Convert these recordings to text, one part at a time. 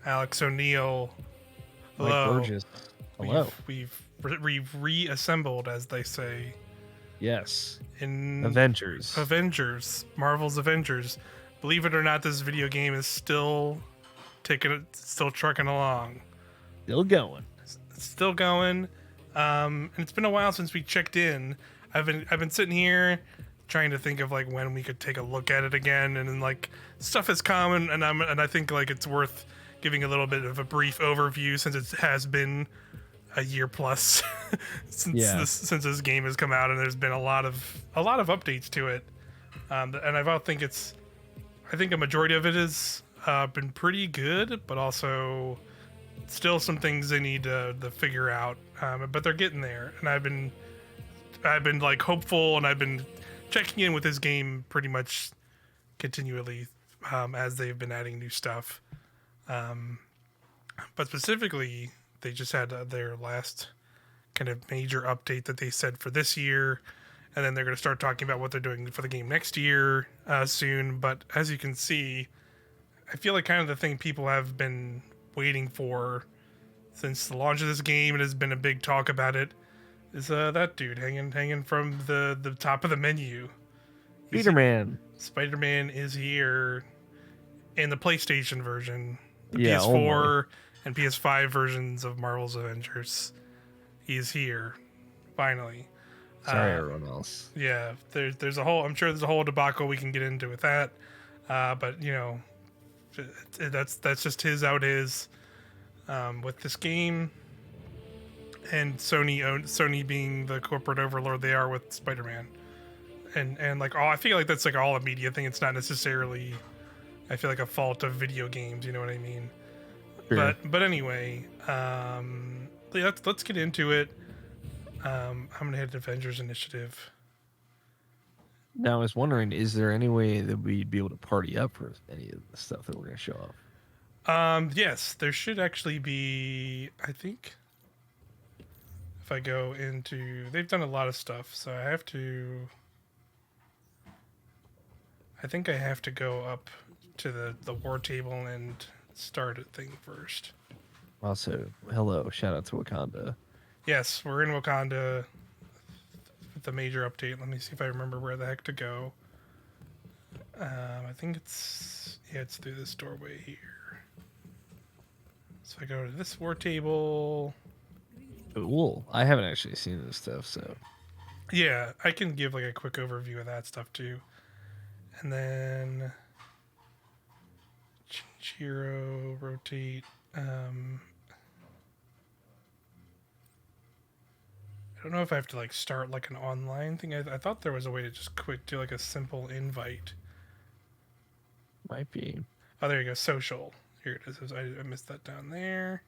Alex O'Neill. Mike Hello. Burgess. Hello. We've reassembled, as they say, Yes. in Avengers. Marvel's Avengers. Believe it or not, this video game is still trucking along. Still going. It's still going. And it's been a while since we checked in. I've been sitting here trying to think of like when we could take a look at it again, and then like stuff has come, and I think like it's worth giving a little bit of a brief overview since it has been a year plus since this game has come out, and there's been a lot of updates to it. And I think a majority of it has been pretty good, but also still some things they need to figure out. But they're getting there, and I've been like hopeful, and I've been checking in with this game pretty much continually as they've been adding new stuff. But specifically, they just had their last kind of major update that they said for this year, and then they're going to start talking about what they're doing for the game next year soon. But as you can see, I feel like kind of the thing people have been waiting for since the launch of this game, and has been a big talk about it, is that dude hanging from the top of the menu. Spider-Man is here in the PlayStation version, the PS4 and PS5 versions of Marvel's Avengers. He's here, finally. Sorry, everyone else. Yeah, there's a whole. I'm sure there's a whole debacle we can get into with that. But you know, that's just how it is with this game. And Sony being the corporate overlord they are with Spider-Man, and like I feel like that's like all a media thing. It's not necessarily, I feel like, a fault of video games. You know what I mean? Sure. But anyway, let's get into it. I'm gonna hit Avengers Initiative. Now I was wondering, is there any way that we'd be able to party up for any of the stuff that we're gonna show off? Yes, there should actually be. I think if I go into, they've done a lot of stuff, so I think I have to go up to the war table and start a thing first. Also, hello, shout out to Wakanda. Yes, we're in Wakanda with the major update. Let me see if I remember where the heck to go. I think it's through this doorway here. So I go to this war table. Cool. I haven't actually seen this stuff, so yeah, I can give like a quick overview of that stuff too. And then change hero, rotate. I don't know if I have to like start like an online thing. I thought there was a way to just quick do like a simple invite. Might be. Oh, there you go. Social. Here it is. I missed that down there.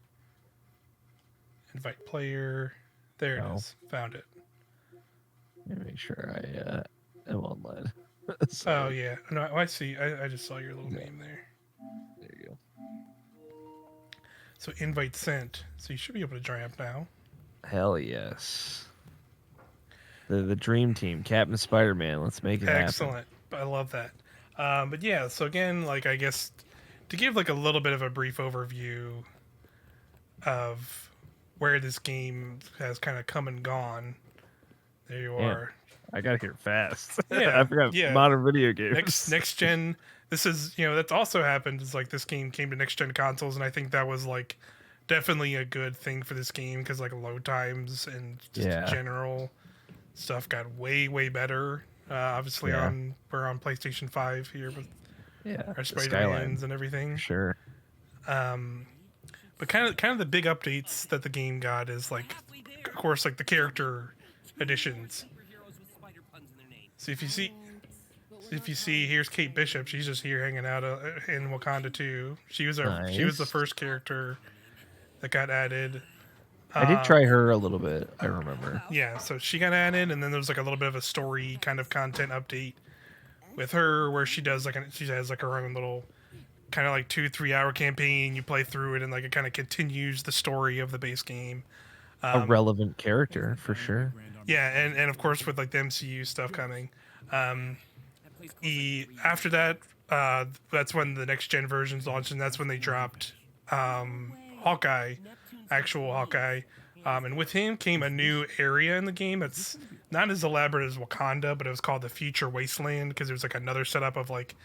Invite player. There it is. Found it. Let me make sure I am online. Oh yeah. No, I see. I just saw your little name there. There you go. So invite sent. So you should be able to join up now. Hell yes. The dream team, Captain Spider-Man. Let's make it Excellent. I love that. But yeah, so again, like I guess to give like a little bit of a brief overview of where this game has kind of come and gone. There you are. I got here fast. Yeah, I forgot modern video games. Next gen. This is, that's also happened. Is like this game came to next gen consoles, and I think that was like definitely a good thing for this game because like load times and just general stuff got way better. Obviously we're on PlayStation 5 here with our Spider-Mans and everything. Sure. But kind of the big updates that the game got is like, of course, like the character additions. So if you see, here's Kate Bishop. She's just here hanging out in Wakanda too. She was the first character that got added. I did try her a little bit, I remember. Yeah, so she got added, and then there was like a little bit of a story kind of content update with her where she has like her own little kind of like 2-3 hour campaign. You play through it, and like it kind of continues the story of the base game. A relevant character for sure. Yeah, and of course with like the MCU stuff coming. After that, that's when the next gen versions launched, and that's when they dropped Hawkeye, actual Hawkeye. And with him came a new area in the game that's not as elaborate as Wakanda, but it was called the Future Wasteland because it was like another setup of like,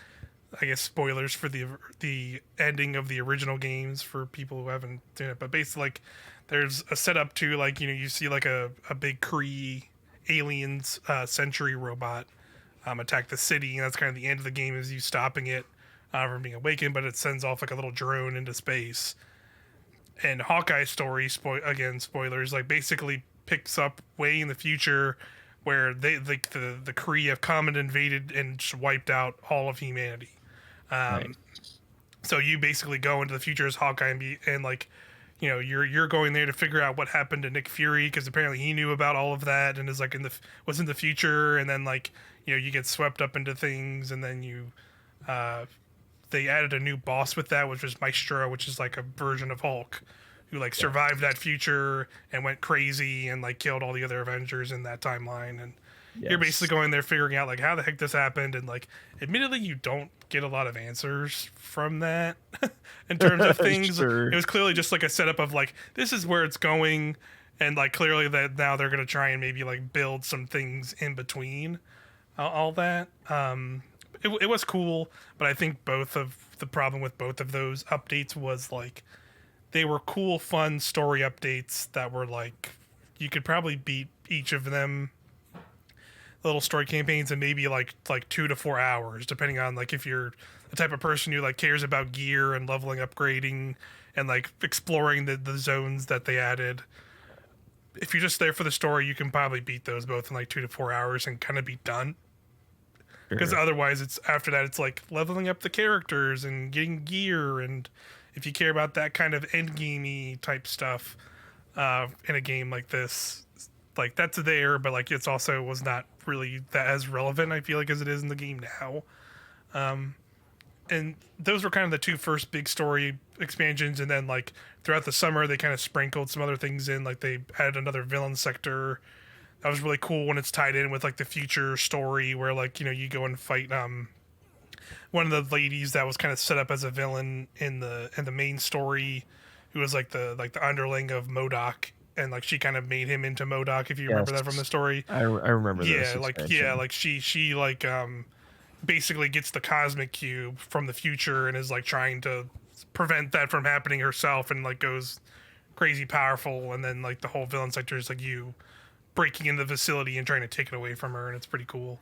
I guess spoilers for the ending of the original games for people who haven't done it. But basically, like, there's a setup to like you see like a big Kree aliens sentry robot attack the city, and that's kind of the end of the game is you stopping it from being awakened, but it sends off like a little drone into space. And Hawkeye's story, spoilers, like basically picks up way in the future where they like the Kree have come and invaded and just wiped out all of humanity. Right. So you basically go into the future as Hawkeye and like, you know, you're going there to figure out what happened to Nick Fury because apparently he knew about all of that and is like was in the future, and then like, you know, you get swept up into things, and then you they added a new boss with that, which was Maestro, which is like a version of Hulk who like survived that future and went crazy and like killed all the other Avengers in that timeline. And you're basically going there figuring out like how the heck this happened, and like admittedly you don't get a lot of answers from that in terms of things. Sure. It was clearly just like a setup of like this is where it's going, and like clearly that now they're going to try and maybe like build some things in between all that. It was cool, but I think the problem with both of those updates was like they were cool, fun story updates that were like you could probably beat each of them little story campaigns in maybe like 2 to 4 hours, depending on like if you're the type of person who like cares about gear and leveling, upgrading, and like exploring the zones that they added. If you're just there for the story, you can probably beat those both in like 2 to 4 hours and kind of be done. Because otherwise, it's after that, it's like leveling up the characters and getting gear, and if you care about that kind of end gamey type stuff in a game like this, like that's there, but like it's also was not really that as relevant, I feel like, as it is in the game now. And those were kind of the two first big story expansions, and then like throughout the summer, they kind of sprinkled some other things in, like they added another villain sector. That was really cool when it's tied in with like the future story where like, you know, you go and fight one of the ladies that was kind of set up as a villain in the main story, who was like the underling of MODOK, and like she kind of made him into MODOK, if you remember that from the story. I remember this. Like she like basically gets the cosmic cube from the future and is like trying to prevent that from happening herself, and like goes crazy powerful, and then like the whole villain sector is like you breaking into the facility and trying to take it away from her, and it's pretty cool.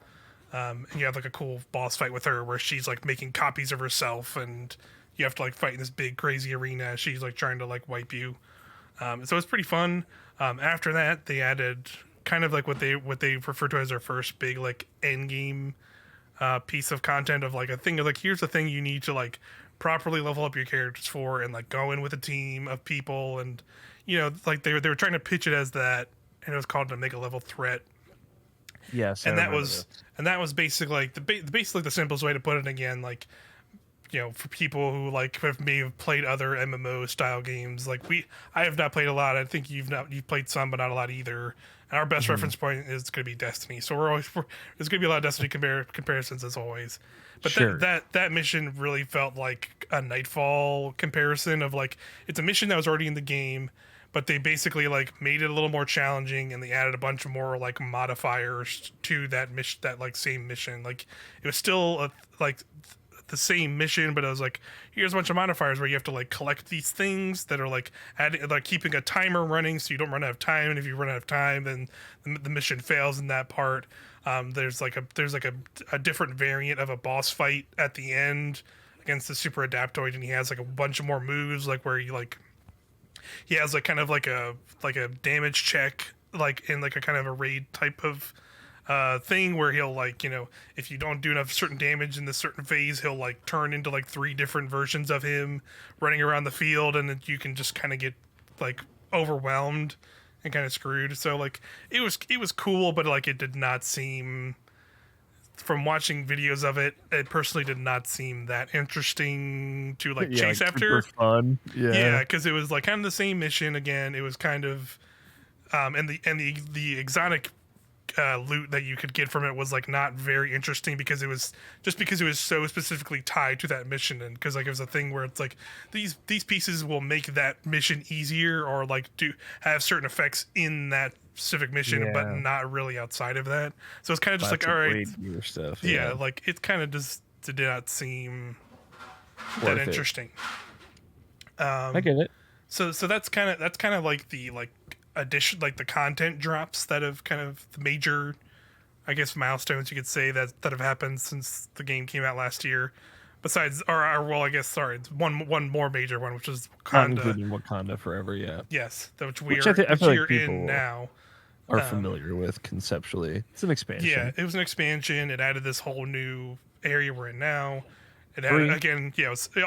And you have like a cool boss fight with her where she's like making copies of herself, and you have to like fight in this big crazy arena as she's like trying to like wipe you. So it's pretty fun. After that, they added kind of like what they refer to as their first big like end game piece of content of like a thing of like, here's the thing you need to like properly level up your characters for, and like go in with a team of people, and you know, like they were trying to pitch it as that, and it was called a mega level threat. Yes, and that was basically like basically the simplest way to put it. Again, like, you know, for people who like may have played other MMO style games, like I have not played a lot. I think you've played some, but not a lot either. And our best reference point is going to be Destiny. So there's going to be a lot of Destiny comparisons as always. But sure. that mission really felt like a Nightfall comparison of like, it's a mission that was already in the game, but they basically like made it a little more challenging, and they added a bunch of more like modifiers to that mission, that like same mission. Like it was still like the same mission, but it was like, here's a bunch of modifiers where you have to like collect these things that are like adding, like keeping a timer running so you don't run out of time, and if you run out of time, then the mission fails in that part. There's like a different variant of a boss fight at the end against the super adaptoid, and he has like a bunch of more moves, like where he has like kind of like a damage check, like in like a kind of a raid type of thing where he'll like, you know, if you don't do enough certain damage in this certain phase, he'll like turn into like 3 different versions of him running around the field, and then you can just kind of get like overwhelmed and kind of screwed. So like it was cool, but like it did not seem, from watching videos of it, it personally did not seem that interesting to like chase like after. Super fun. Yeah, because it was like kind of the same mission again. It was kind of and the exotic loot that you could get from it was like not very interesting because it was so specifically tied to that mission, and because like it was a thing where it's like these pieces will make that mission easier or like do have certain effects in that specific mission, but Yeah. not really outside of that. So it's kind of just like, all right, Your stuff. yeah, like it kind of just did not seem that Worth it. interesting. I get it. So that's kind of like the like addition, like the content drops that have kind of the major, I guess, milestones you could say that have happened since the game came out last year. Besides, or well, I guess sorry, it's one more major one, which is Not Wakanda. including Wakanda Forever, yeah. Yes, which Which I feel like you're people in now. are familiar with conceptually. It's an expansion. Yeah, it was an expansion. It added this whole new area we're in now. It Free. added, again,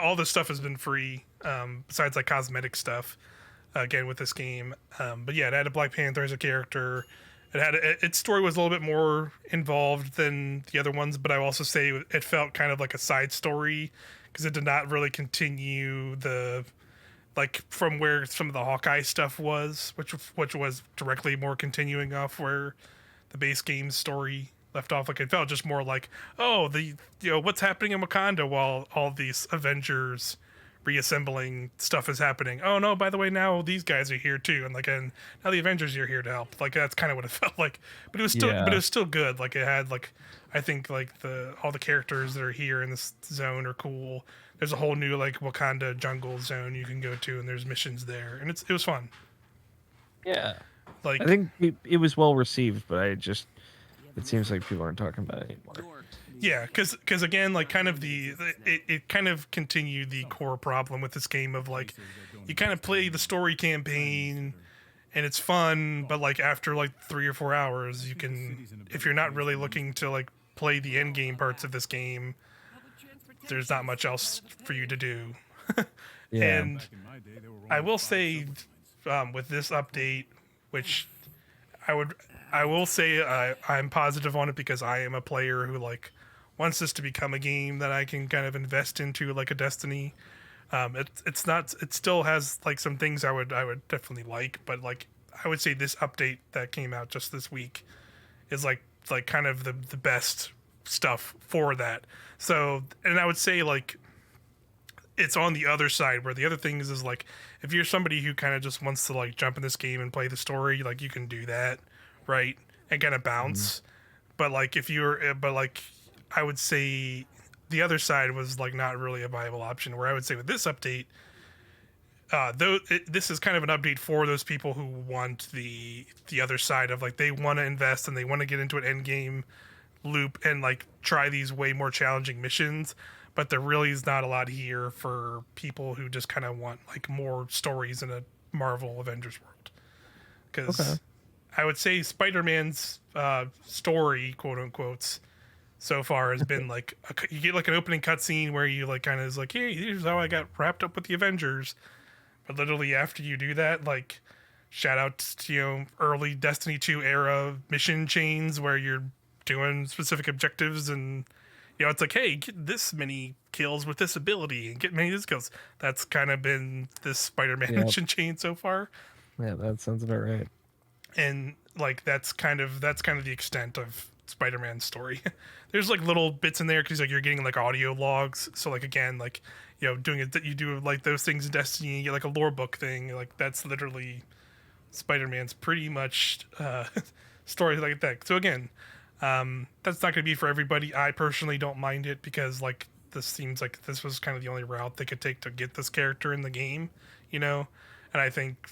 all this stuff has been free, besides like cosmetic stuff. Again with this game, but yeah, it added Black Panther as a character. It had its story was a little bit more involved than the other ones, but I will also say it felt kind of like a side story because it did not really continue the like from where some of the Hawkeye stuff was, which was directly more continuing off where the base game story left off. Like it felt just more like, oh, what's happening in Wakanda while all these Avengers reassembling stuff is happening. Oh no, by the way, now these guys are here too, and now the Avengers are here to help. Like that's kind of what it felt like. But it was still good. Like it had like I think like all the characters that are here in this zone are cool. There's a whole new like Wakanda jungle zone you can go to, and there's missions there, and it was fun. Yeah. Like I think it was well received, but it seems like people aren't talking about it anymore. yeah, because again, like kind of it kind of continued the core problem with this game of like you kind of play the story campaign and it's fun, but like after like 3 or 4 hours, you can, if you're not really looking to like play the end game parts of this game, there's not much else for you to do. Yeah. And I will say, with this update, which I will say I'm positive on it because I am a player who like wants this to become a game that I can kind of invest into, like a Destiny. It still has like some things I would definitely like, but like I would say this update that came out just this week is like kind of the best stuff for that. So, and I would say like it's on the other side where the other things is like if you're somebody who kind of just wants to like jump in this game and play the story, like you can do that, right? And kind of bounce. But like I would say the other side was like not really a viable option, where I would say with this update, this is kind of an update for those people who want the other side of like they want to invest and they want to get into an end game loop and like try these way more challenging missions, but there really is not a lot here for people who just kind of want like more stories in a Marvel Avengers world. Because I would say Spider-Man's story, quote unquote, so far has been like you get like an opening cutscene where you like kind of is like, hey, here's how I got wrapped up with the Avengers. But literally after you do that, like shout out to early Destiny 2 era mission chains where you're doing specific objectives and it's like, hey, get this many kills with this ability and get many of these kills. That's kind of been this Spider-Man mission chain so far. Yeah, that sounds about right. And like that's kind of the extent of Spider-Man's story. There's like little bits in there because like you're getting like audio logs. So like again, like doing it that you do like those things in Destiny, you get like a lore book thing. Like that's literally Spider-Man's pretty much story like that. So again, that's not going to be for everybody. I personally don't mind it because like this seems like this was kind of the only route they could take to get this character in the game, and I think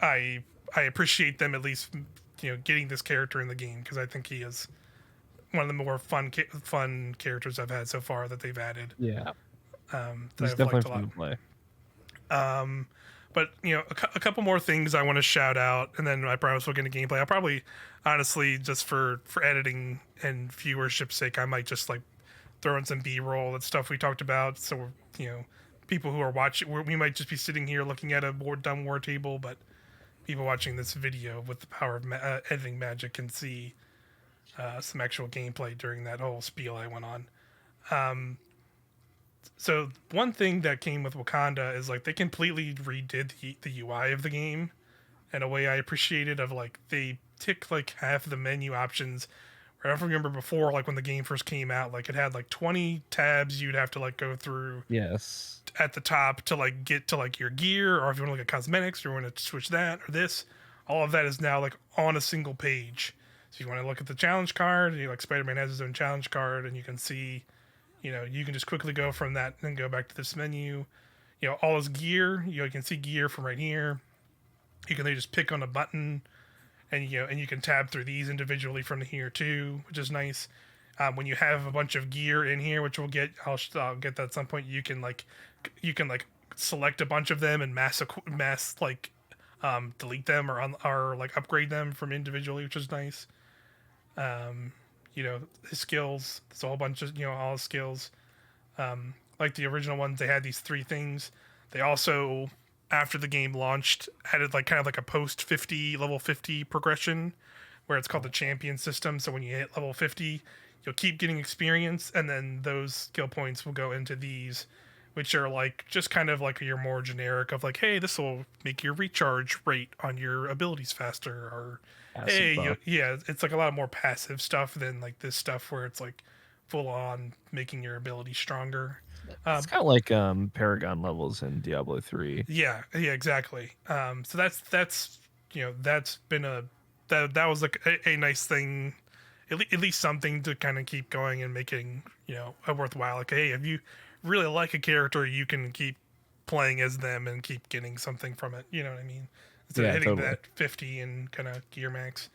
I appreciate them at least getting this character in the game because I think he is one of the more fun characters I've had so far that they've added. Yeah, that he's I've definitely liked a fun lot. to play. But a couple more things I want to shout out, and then I promise we'll get into gameplay. I'll probably, honestly, just for editing and viewership's sake, I might just like throw in some B-roll and stuff we talked about. So people who are watching, we might just be sitting here looking at a dumb war table, but people watching this video with the power of editing magic can see some actual gameplay during that whole spiel I went on. So one thing that came with Wakanda is like they completely redid the UI of the game in a way I appreciated. Of like they tick like half the menu options. I remember before, like when the game first came out, like it had like 20 tabs you'd have to like go through Yes. at the top to like get to like your gear, or if you want to look at cosmetics or want to switch that or this. All of that is now like on a single page. So you want to look at the challenge card, like Spider-Man has his own challenge card, and you can see, you can just quickly go from that and go back to this menu. All his gear, you can see gear from right here. You can just pick on a button, and you can tab through these individually from here too, which is nice. When you have a bunch of gear in here, which I'll get that at some point. You can select a bunch of them and mass delete them or like upgrade them from individually, which is nice. His skills. There's a whole bunch of all his skills. Like the original ones, they had these 3 things. They also, after the game launched, had it like kind of like a level 50 progression, where it's called the champion system. So when you hit level 50, you'll keep getting experience, and then those skill points will go into these, which are like just kind of like your more generic of like, hey, this will make your recharge rate on your abilities faster, or it's like a lot more passive stuff than like this stuff where it's like full on making your ability stronger. It's kind of like Paragon levels in Diablo 3. Yeah, exactly. So that's been that was like a nice thing, at least something to kind of keep going and making a worthwhile. Like, hey, if you really like a character, you can keep playing as them and keep getting something from it. You know what I mean? Instead of hitting that 50 and kind of gear max.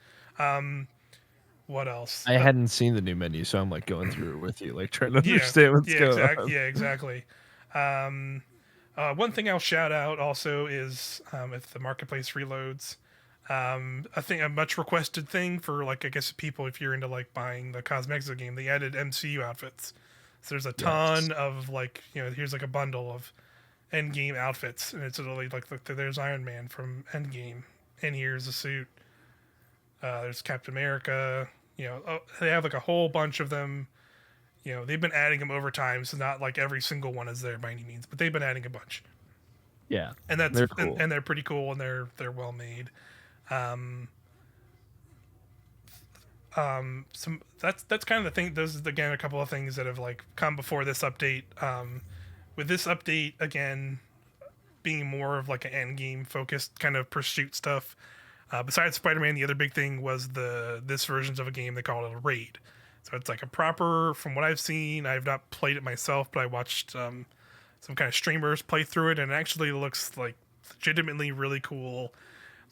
What else? I hadn't seen the new menu, so I'm like going through it with you, like trying to understand what's going on. Yeah, exactly. One thing I'll shout out also is if the marketplace reloads. I think a much requested thing for like, I guess, people, if you're into like buying the cosmetics of the game, they added MCU outfits. So there's a ton of like, here's like a bundle of Endgame outfits, and it's literally like, look, there's Iron Man from Endgame, and here's a suit. There's Captain America. They have like a whole bunch of them. They've been adding them over time, so not like every single one is there by any means, but they've been adding a bunch. Yeah, and they're cool. and they're pretty cool, and they're well made. That's kind of the thing. Those are, again, a couple of things that have like come before this update. With this update again being more of like an end game focused kind of pursuit stuff. Besides Spider-Man, the other big thing was this versions of a game they call it a raid. So it's like a proper, from what I've seen, I've not played it myself, but I watched some kind of streamers play through it, and it actually looks like legitimately really cool.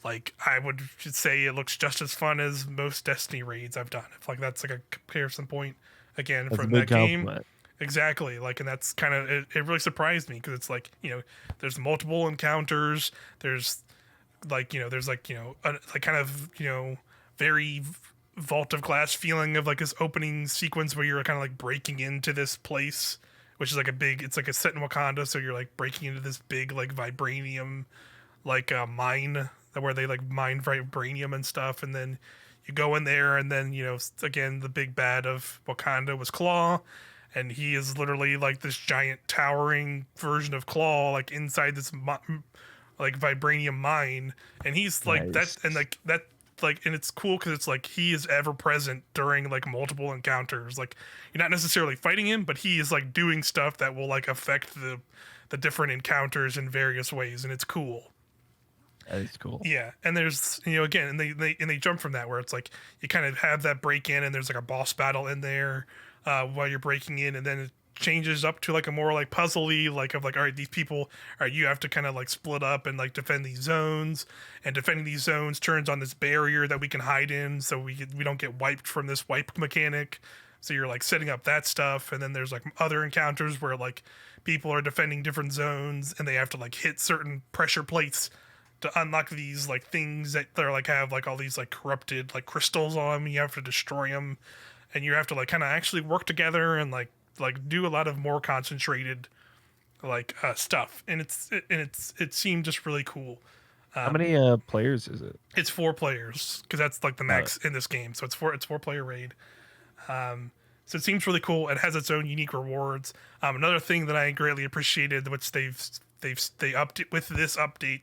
Like, I would say it looks just as fun as most Destiny raids I've done. If like that's like a comparison point again from that game. Exactly. Like, and that's kind of it really surprised me, because it's like, there's multiple encounters. There's like, there's like, like kind of, very Vault of Glass feeling of like this opening sequence where you're kind of like breaking into this place, which is like it's like a set in Wakanda. So you're like breaking into this big like vibranium, like mine where they like mine vibranium and stuff. And then you go in there, and then, again, the big bad of Wakanda was Claw. And he is literally like this giant towering version of Claw, like inside this like vibranium mine, and he's like nice. And it's cool because it's like he is ever present during like multiple encounters. Like, you're not necessarily fighting him, but he is like doing stuff that will like affect the different encounters in various ways, and it's cool. That is cool. Yeah, and there's again, and they jump from that where it's like you kind of have that break in, and there's like a boss battle in there while you're breaking in, and then it changes up to like a more like puzzly, like of like, all right, these people, all right, you have to kind of like split up and like defend these zones, and defending these zones turns on this barrier that we can hide in, so we don't get wiped from this wipe mechanic. So you're like setting up that stuff, and then there's like other encounters where like people are defending different zones, and they have to like hit certain pressure plates to unlock these like things that they're like have like all these like corrupted like crystals on them. You have to destroy them, and you have to like kind of actually work together and like do a lot of more concentrated like stuff, and it seemed just really cool. How many players is it? It's 4 players, because that's like the max in this game. So it's 4-player raid. So it seems really cool. It has its own unique rewards. Another thing that I greatly appreciated, which they upped it with this update,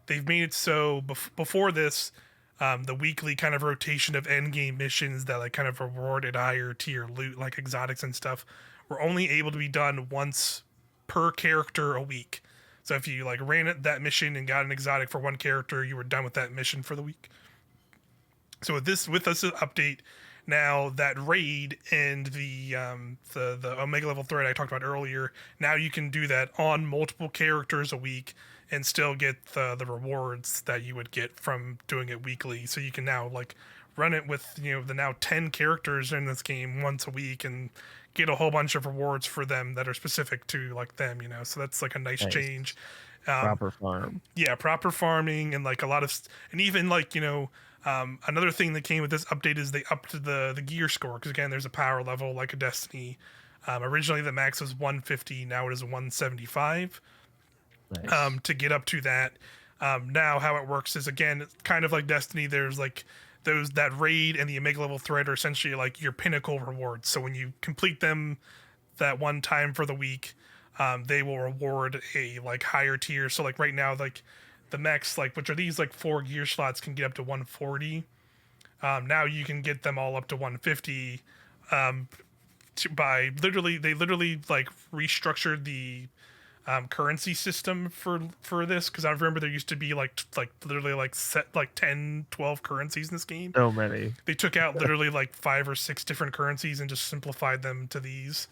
they've made it so before this, the weekly kind of rotation of end game missions that like kind of rewarded higher tier loot like exotics and stuff were only able to be done once per character a week. So if you like ran that mission and got an exotic for one character, you were done with that mission for the week. So with this update, now that raid and the Omega level threat I talked about earlier, now you can do that on multiple characters a week and still get the rewards that you would get from doing it weekly. So you can now like run it with the now 10 characters in this game once a week and get a whole bunch of rewards for them that are specific to like them. So that's like a nice change. Proper farm. Yeah, proper farming and like a lot of and even like another thing that came with this update is they upped the gear score because again there's a power level like a Destiny. Originally the max was 150, now it is 175. Nice. To get up to that. Now how it works is again it's kind of like Destiny. There's like that raid and the Omega level threat are essentially like your pinnacle rewards. So when you complete them that one time for the week, they will reward a like higher tier. So like right now, like the max, like which are these like 4 gear slots can get up to 140. Now you can get them all up to 150 by they literally like restructured the currency system for this because I remember there used to be like literally like set like 10-12 currencies in this game. So many. They took out literally like 5 or 6 different currencies and just simplified them to these.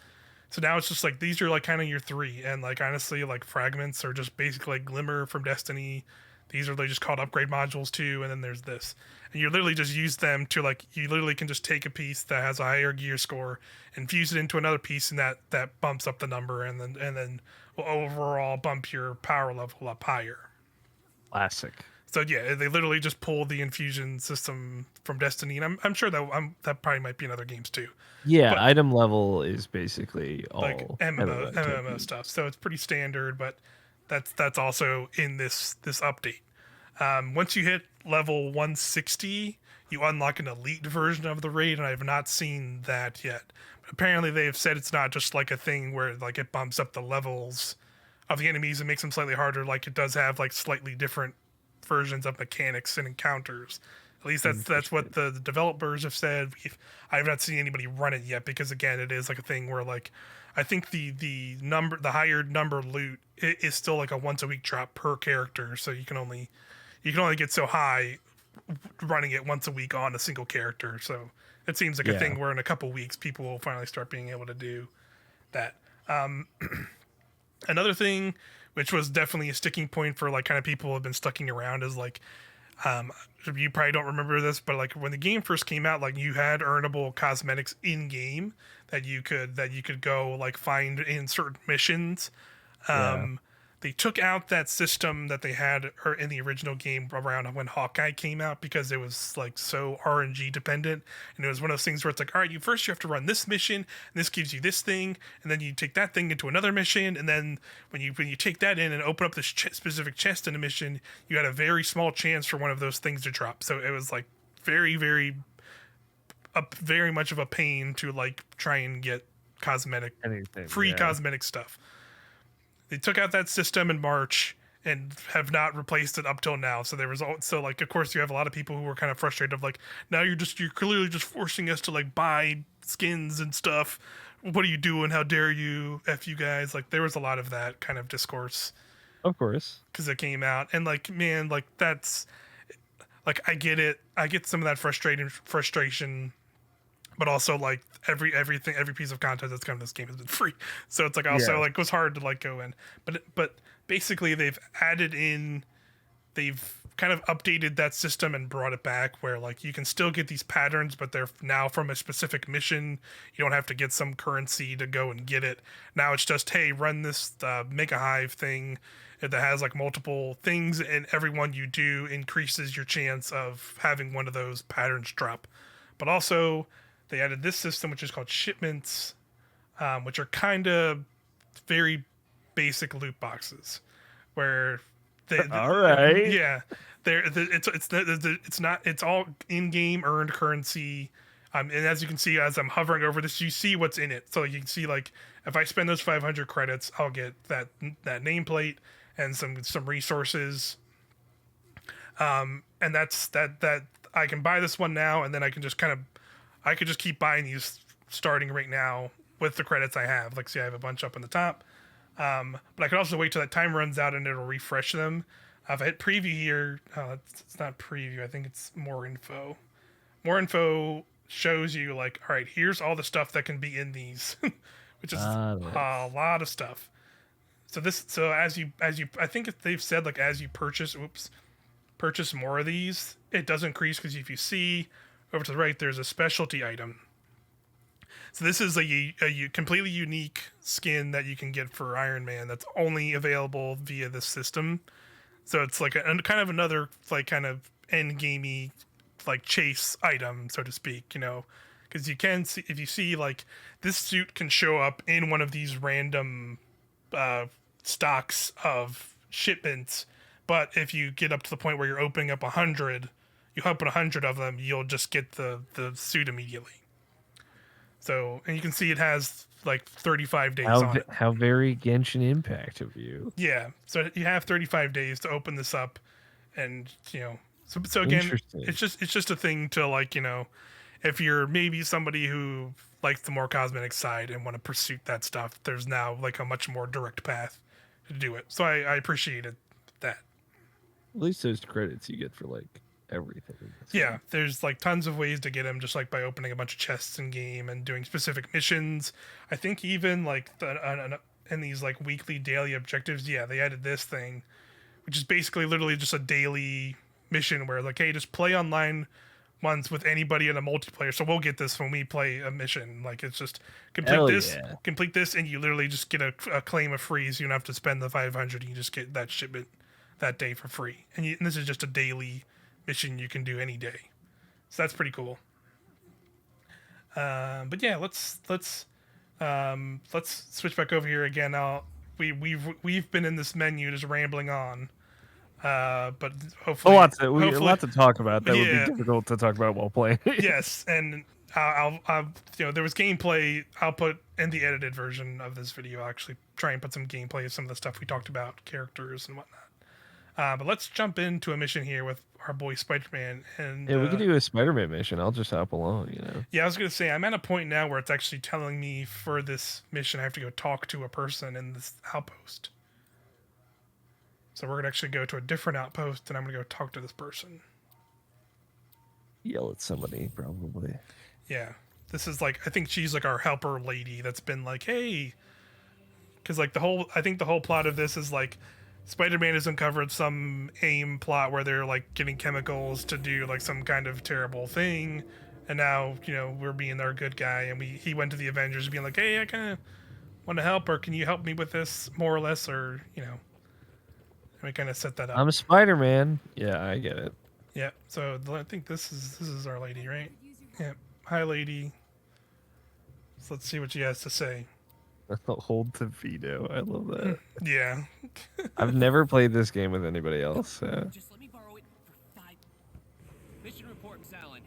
So now it's just like these are like kind of your 3, and like honestly like fragments are just basically like Glimmer from Destiny. These are just called upgrade modules too, and then there's this, and you literally just use them to like you literally can just take a piece that has a higher gear score and fuse it into another piece, and that bumps up the number, and then will overall bump your power level up higher. Classic. So yeah, they literally just pulled the infusion system from Destiny, and I'm sure that probably might be in other games too. Yeah, But, item level is basically all like MMO stuff, so it's pretty standard. But that's also in this update. Once you hit level 160, you unlock an elite version of the raid, and I have not seen that yet. But apparently, they've said it's not just like a thing where like it bumps up the levels of the enemies and makes them slightly harder. Like it does have like slightly different versions of mechanics and encounters. At least that's what the developers have said. I have not seen anybody run it yet because again, it is like a thing where like I think the higher number loot is still like a once a week drop per character, so you can only get so high running it once a week on a single character. So it seems like a thing where in a couple weeks people will finally start being able to do that. Another thing, which was definitely a sticking point for like kind of people who have been sticking around, is like you probably don't remember this, but like when the game first came out, like you had earnable cosmetics in game that you could go like find in certain missions. They took out that system that they had in the original game around when Hawkeye came out because it was like so RNG dependent, and it was one of those things where it's like, all right, you have to run this mission, and this gives you this thing, and then you take that thing into another mission, and then when you take that in and open up this specific chest in a mission, you had a very small chance for one of those things to drop. So it was like very much of a pain to like try and get free cosmetic stuff. They took out that system in March and have not replaced it up till now. So there was like, of course, you have a lot of people who were kind of frustrated of like, now you're clearly just forcing us to like buy skins and stuff. What are you doing? How dare you? F you guys. Like there was a lot of that kind of discourse. Of course. Because it came out and like, man, like that's like, I get it. I get some of that frustration, but also like every piece of content that's come to this game has been free, so it's like also like it was hard to like go in, but basically they've kind of updated that system and brought it back where like you can still get these patterns, but they're now from a specific mission. You don't have to get some currency to go and get it. Now it's just, hey, run this Mega Hive thing that has like multiple things, and every one you do increases your chance of having one of those patterns drop. But also they added this system, which is called shipments, which are kind of very basic loot boxes, where all right, yeah, it's all in-game earned currency, and as you can see, as I'm hovering over this, you see what's in it. So you can see like if I spend those 500 credits, I'll get that nameplate and some resources. And that's that I can buy this one now, and then I can just I could just keep buying these starting right now with the credits I have. Like, see, I have a bunch up on the top. But I could also wait till that time runs out and it'll refresh them. If I hit preview here, it's not preview. I think it's more info. More info shows you like, all right, here's all the stuff that can be in these, which is a lot of stuff. So as you, I think they've said like as you purchase more of these, it does increase because if you see over to the right, there's a specialty item. So this is a completely unique skin that you can get for Iron Man that's only available via this system. So it's like a kind of another like kind of end gamey like chase item, so to speak, you know, because you can see if you see like this suit can show up in one of these random stocks of shipments, but if you get up to the point where you're opening up 100, you open 100 of them, you'll just get the suit immediately. So, and you can see it has like 35 days on it. How very Genshin Impact of you. Yeah. So you have 35 days to open this up, and you know, so again, it's just a thing to like, you know, if you're maybe somebody who likes the more cosmetic side and want to pursue that stuff, there's now like a much more direct path to do it. So I appreciated that. At least those credits you get for like everything. Yeah, there's like tons of ways to get them just like by opening a bunch of chests in game and doing specific missions. I think even like in these like weekly daily objectives, yeah, they added this thing, which is basically literally just a daily mission where like, hey, just play online once with anybody in a multiplayer. So we'll get this when we play a mission. Like it's just complete this, and you literally just get a claim of free. So you don't have to spend the 500. You just get that shipment that day for free. And this is just a daily mission you can do any day. So that's pretty cool. But yeah, let's switch back over here again. We've been in this menu just rambling on. But hopefully, a lot to talk about. That would be difficult to talk about while playing. Yes, and I'll you know, there was gameplay. I'll put in the edited version of this video. I'll actually try and put some gameplay of some of the stuff we talked about, characters and whatnot. But let's jump into a mission here with our boy Spider-Man. And yeah, we can do a Spider-Man mission. I'll just hop along, you know. Yeah, I was gonna say I'm at a point now where it's actually telling me for this mission I have to go talk to a person in this outpost. So we're gonna actually go to a different outpost, and I'm gonna go talk to this person. Yell at somebody, probably. Yeah, this is like, I think she's like our helper lady that's been like, hey, because like I think the whole plot of this is like Spider-Man has uncovered some AIM plot where they're like getting chemicals to do like some kind of terrible thing, and now, you know, we're being their good guy, and he went to the Avengers being like, hey, I kind of want to help, or can you help me with this more or less, or you know. And we kind of set that up. I'm a Spider-Man. Yeah, I get it. Yeah, so I think this is our lady, right? Yeah. Hi, lady. So let's see what she has to say. Hold to veto. I love that. Yeah. I've never played this game with anybody else. So. Just let me borrow it for 5. Mission report, Miss Allen.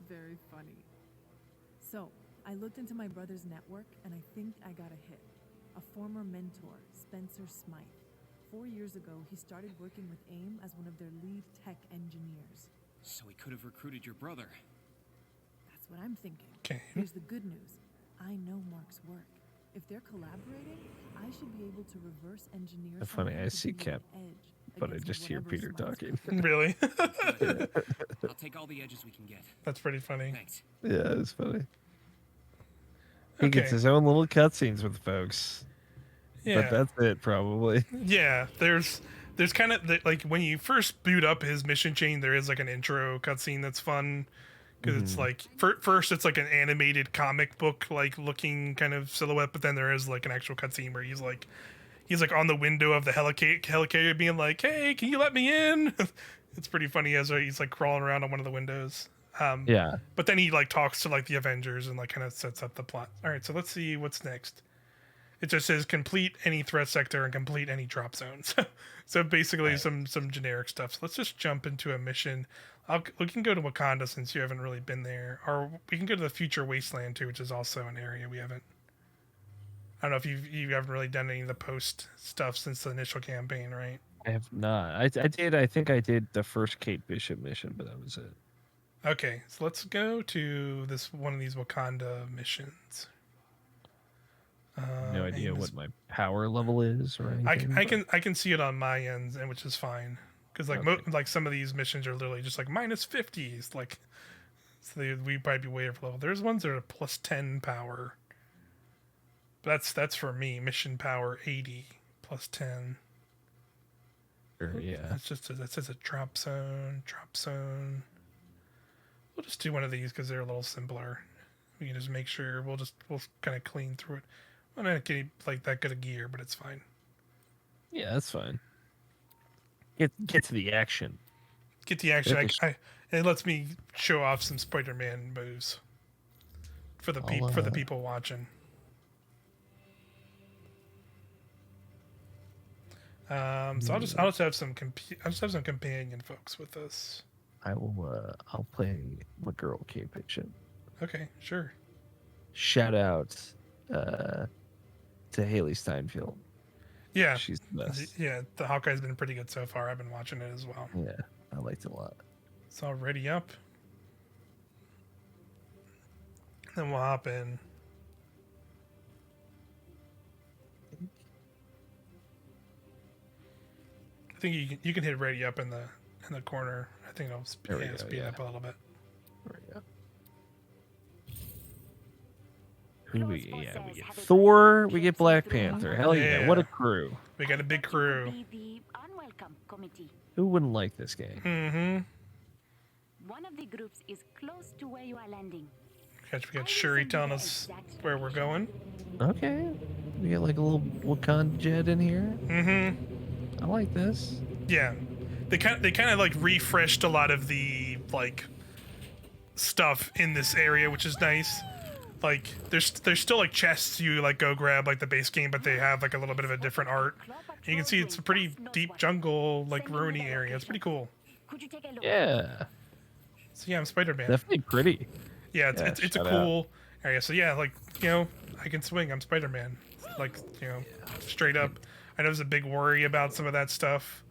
Very funny. So, I looked into my brother's network, and I think I got a hit. A former mentor, Spencer Smythe. 4 years ago, he started working with AIM as one of their lead tech engineers. So he could have recruited your brother. That's what I'm thinking. Okay. Here's the good news. I know Mark's work. If they're collaborating, I should be able to reverse engineer. That's funny. I see Cap, but I just hear Peter talking. Really? I'll take all the edges we can get. That's pretty funny. Thanks. Yeah, it's funny. He gets his own little cutscenes with folks. Yeah. But that's it, probably. Yeah, there's kind of like when you first boot up his mission chain, there is like an intro cutscene that's fun because it's like first it's like an animated comic book like looking kind of silhouette, but then there is like an actual cutscene where he's like on the window of the helicarrier being like, "Hey, can you let me in?" It's pretty funny as he's like crawling around on one of the windows. Yeah. But then he like talks to like the Avengers and like kind of sets up the plot. All right, so let's see what's next. It just says complete any threat sector and complete any drop zones. So basically some generic stuff. So let's just jump into a mission. We can go to Wakanda since you haven't really been there, or we can go to the Future Wasteland too, which is also an area we haven't. I don't know if you haven't really done any of the post stuff since the initial campaign, right? I have not. I did. I think I did the first Kate Bishop mission, but that was it. Okay, so let's go to this one of these Wakanda missions. No idea aim is- what my power level is or anything. I can see it on my end, and which is fine because like Okay. like some of these missions are literally just like -50s, like so we might be way over level. There's ones that are +10 power. That's for me. Mission power 80 +10. Sure, yeah. That's just that says a drop zone. Drop zone. We'll just do one of these because they're a little simpler. We can just make sure we'll kind of clean through it. I'm not getting like that good of gear, but it's fine. Yeah, that's fine. Get to the action. Get the action. Okay. It lets me show off some Spider-Man moves for the people watching. So I'll just have some companion folks with us. I will. I'll play my girl Kate Bishop. Okay, sure. Shout out to Haley Steinfeld. Yeah, She's the best. yeah. The Hawkeye's been pretty good so far. I've been watching it as well. Yeah, I liked it a lot. It's all ready up. Then we'll hop in. I think you can hit ready up in the corner. I think it'll There we go, speed yeah. up a little bit. There we go. Who we get Thor, we get Black Panther. Hell yeah, what a Yeah. crew. We got a big crew. The unwelcome committee. Who wouldn't like this game? Mm-hmm. One of the groups is close to where you are landing. We got Shuri telling us where we're going. Okay. We get like a little Wakanda jet in here. Mm-hmm. I like this. Yeah, they kind of like refreshed a lot of the like stuff in this area, which is nice. Like there's still like chests you like go grab like the base game, but they have like a little bit of a different art. And you can see it's a pretty deep jungle like ruiny area. It's pretty cool. Could you take a look? Yeah. So yeah, I'm Spider-Man. Definitely pretty. Yeah, Yeah, it's a shout cool area. So yeah, like I can swing. I'm Spider-Man. Like straight up. I know there's a big worry about some of that stuff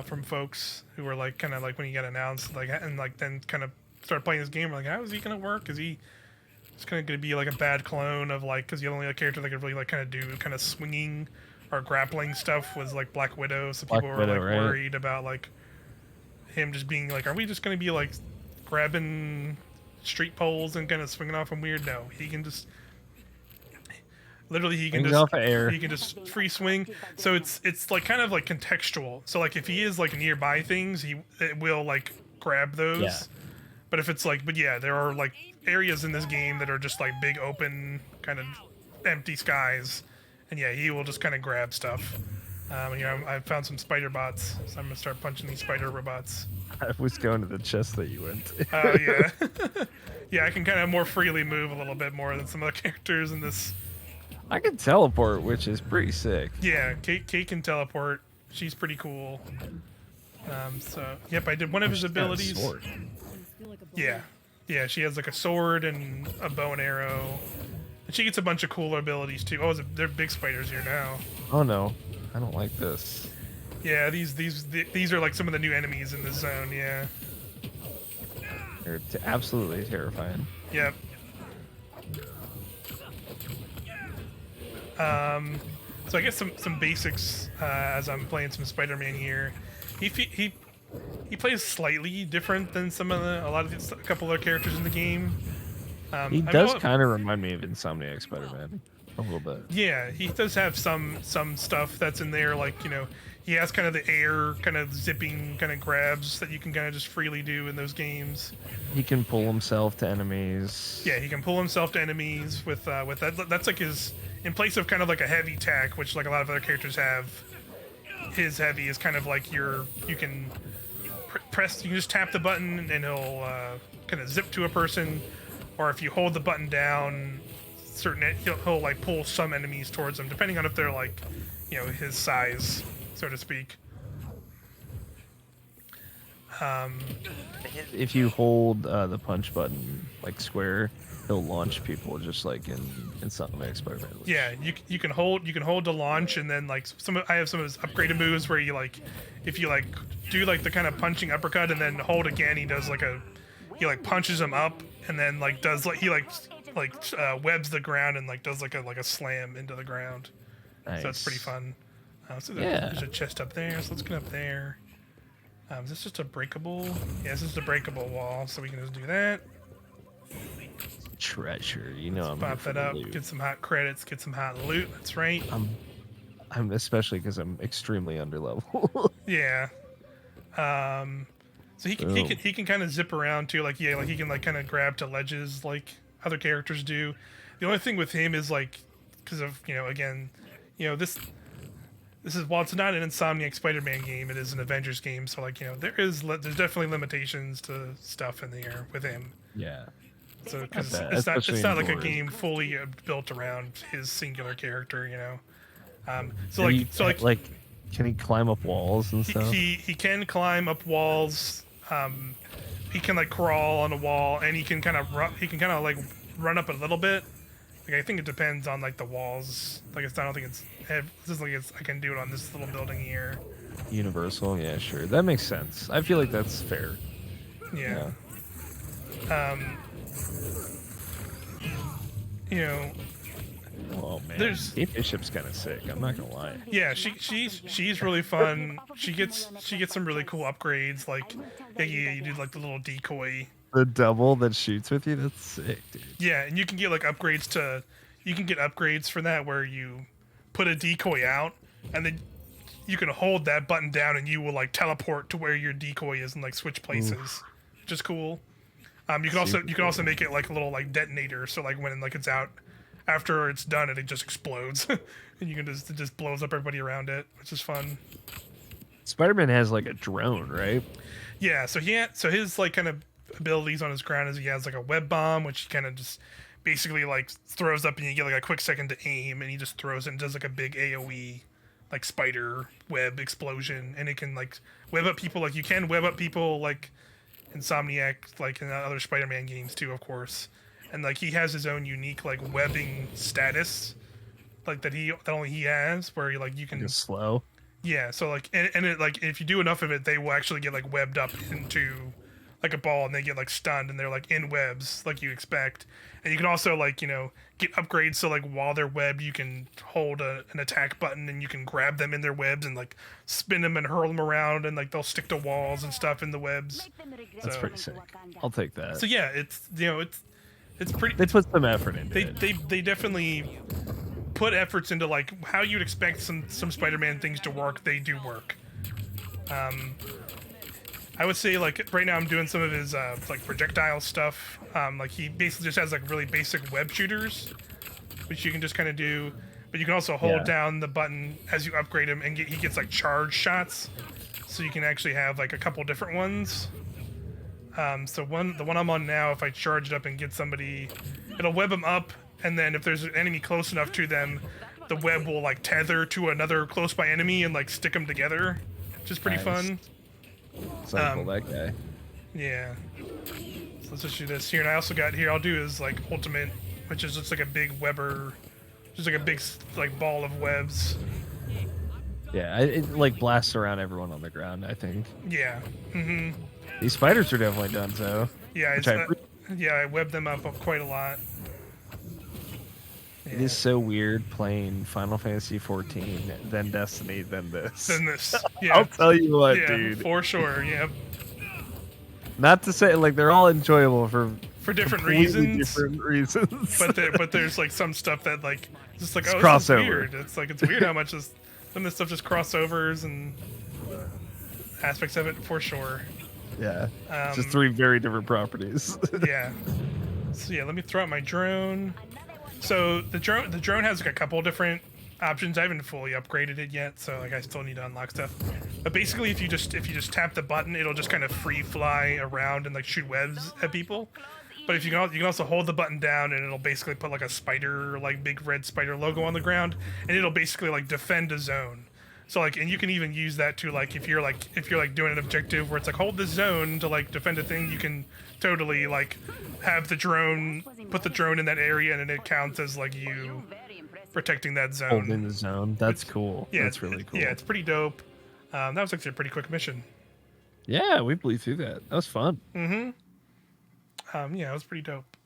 from folks who were like kind of like when he got announced, like and like then kind of started playing this game. We're like, how is he gonna work? Is he just kind of gonna be like a bad clone of like because the only other character that could really like kind of do kind of swinging or grappling stuff was like Black Widow. So people Black were Widow, like right? worried about like him just being like, are we just gonna be like grabbing street poles and kind of swinging off them weird? No, he can just literally he can Swings just off of air. he can just free swing. So it's like kind of like contextual. So like if he is like nearby things, it will like grab those. Yeah. But if it's like, but yeah, there are like areas in this game that are just like big open kind of empty skies, and yeah, he will just kind of grab stuff. I found some spider bots, so I'm gonna start punching these spider robots. I was going to the chest that you went to. Oh yeah, yeah, I can kind of more freely move a little bit more than some other characters in this. I can teleport, which is pretty sick. Yeah, Kate can teleport. She's pretty cool. So yep, I did one of his She's got a abilities. sword. Yeah, she has like a sword and a bow and arrow. And she gets a bunch of cooler abilities too. Oh, they're big spiders here now. Oh no, I don't like this. Yeah, these are like some of the new enemies in this zone. Yeah. They're absolutely terrifying. Yep. So I guess some basics as I'm playing some Spider-Man here. He plays slightly different than a couple other characters in the game. He does kind of remind me of Insomniac Spider-Man a little bit. Yeah, he does have some stuff that's in there, like he has kind of the air kind of zipping kind of grabs that you can kind of just freely do in those games. He can pull himself to enemies. Yeah, he can pull himself to enemies with that. That's like his in place of kind of like a heavy attack, which like a lot of other characters have. His heavy is kind of like you can press. You can just tap the button and he'll kind of zip to a person, or if you hold the button down, he'll like pull some enemies towards him, depending on if they're like his size, so to speak. If you hold the punch button like square, he'll launch people just like in something like Spider-Man. Yeah, you can hold to launch, and then like I have some of his upgraded moves where you like if you like do like the kind of punching uppercut and then hold again, he does like he like punches him up and then like does like he webs the ground and like does like a slam into the ground. Nice. So that's pretty fun. So Yeah. there's a chest up there, so let's get up there. Is this just a breakable? Yeah, this is a breakable wall, so we can just do that. Treasure, you know. I'm here Pop for that the up, loot. get some hot credits, get some hot loot. That's right. I'm especially because I'm extremely underlevel. Yeah. So he can kind of zip around too, like yeah, like he can like kind of grab to ledges like other characters do. The only thing with him is like because of this is while it's not an Insomniac Spider-Man game, it is an Avengers game. So like there's definitely limitations to stuff in there with him. Yeah. So because bet, it's not especially like a indoors. game fully built around his singular character, So Can like can he climb up walls and stuff? he can climb up walls. He can like crawl on a wall, and he can kind of like run up a little bit. Like I think it depends on like the walls. Like I don't think it's I can do it on this little building here. Universal, yeah, sure. That makes sense. I feel like that's fair. Yeah. Oh man, There's- Kate Bishop's kind of sick. I'm not gonna lie. Yeah, she's really fun. She gets some really cool upgrades. Like you do like the little decoy. The double that shoots with you, that's sick, dude. Yeah, and you can get like upgrades for that where you put a decoy out and then you can hold that button down and you will like teleport to where your decoy is and like switch places, which is cool. You can also make it like a little like detonator, so like when like it's out after it's done it just explodes and you can it just blows up everybody around it, which is fun. Spider-Man has like a drone, right? Yeah, so his like kind of abilities on his ground is he has like a web bomb, which he kind of just basically like throws up and you get like a quick second to aim, and he just throws it and does like a big AoE like spider web explosion, and it can like web up people like you can web up people like Insomniac like in other Spider-Man games too, of course. And like he has his own unique like webbing status like that only he has, where you can Just slow. yeah, so like and it like if you do enough of it, they will actually get like webbed up into like a ball, and they get like stunned, and they're like in webs like you expect. And you can also like get upgrades, so like while they're webbed, you can hold an attack button and you can grab them in their webs and like spin them and hurl them around, and like they'll stick to walls and stuff in the webs. That's pretty sick. I'll take that. So yeah, it's pretty. They put some effort into it. They definitely put efforts into like how you'd expect some Spider-Man things to work. They do work. I would say like right now I'm doing some of his like projectile stuff. Like he basically just has like really basic web shooters, which you can just kind of do. But you can also hold down the button as you upgrade him, and he gets like charge shots. So you can actually have like a couple different ones. So the one I'm on now, if I charge it up and get somebody, it'll web them up, and then if there's an enemy close enough to them, the web will like tether to another close by enemy and like stick them together, which is pretty fun. Cycle that guy. Yeah. So let's just do this here, and I also got here. I'll do is like ultimate, which is just like a big webber, just like a big like ball of webs. Yeah, it like blasts around everyone on the ground, I think. Yeah. Mm-hmm. These spiders are definitely done so. Yeah. Which I webbed them up quite a lot. It is so weird playing Final Fantasy 14, then Destiny, then this. Then this. Yeah. I'll tell you what, yeah, dude. for sure. Yeah. Not to say like they're all enjoyable for different completely reasons. Different reasons. but there's like some stuff that like just like It's this is crossover. weird. It's weird how much some of this stuff just crossovers and aspects of it for sure. Yeah. Just three very different properties. Yeah. So yeah, let me throw out my drone. So the drone has like a couple different options. I haven't fully upgraded it yet, so like I still need to unlock stuff. But basically, if you just tap the button, it'll just kind of free fly around and like shoot webs at people. But if you can also hold the button down, and it'll basically put like a spider, like big red spider logo on the ground, and it'll basically like defend a zone. So like, and you can even use that to like if you're doing an objective where it's like hold this zone to like defend a thing, you can totally like have the drone put the drone in that area and then it counts as like you protecting that zone. Holding the zone. That's cool. Yeah, That's really cool. Yeah, it's pretty dope. That was actually a pretty quick mission. Yeah, we blew through that. That was fun. Yeah, it was pretty dope.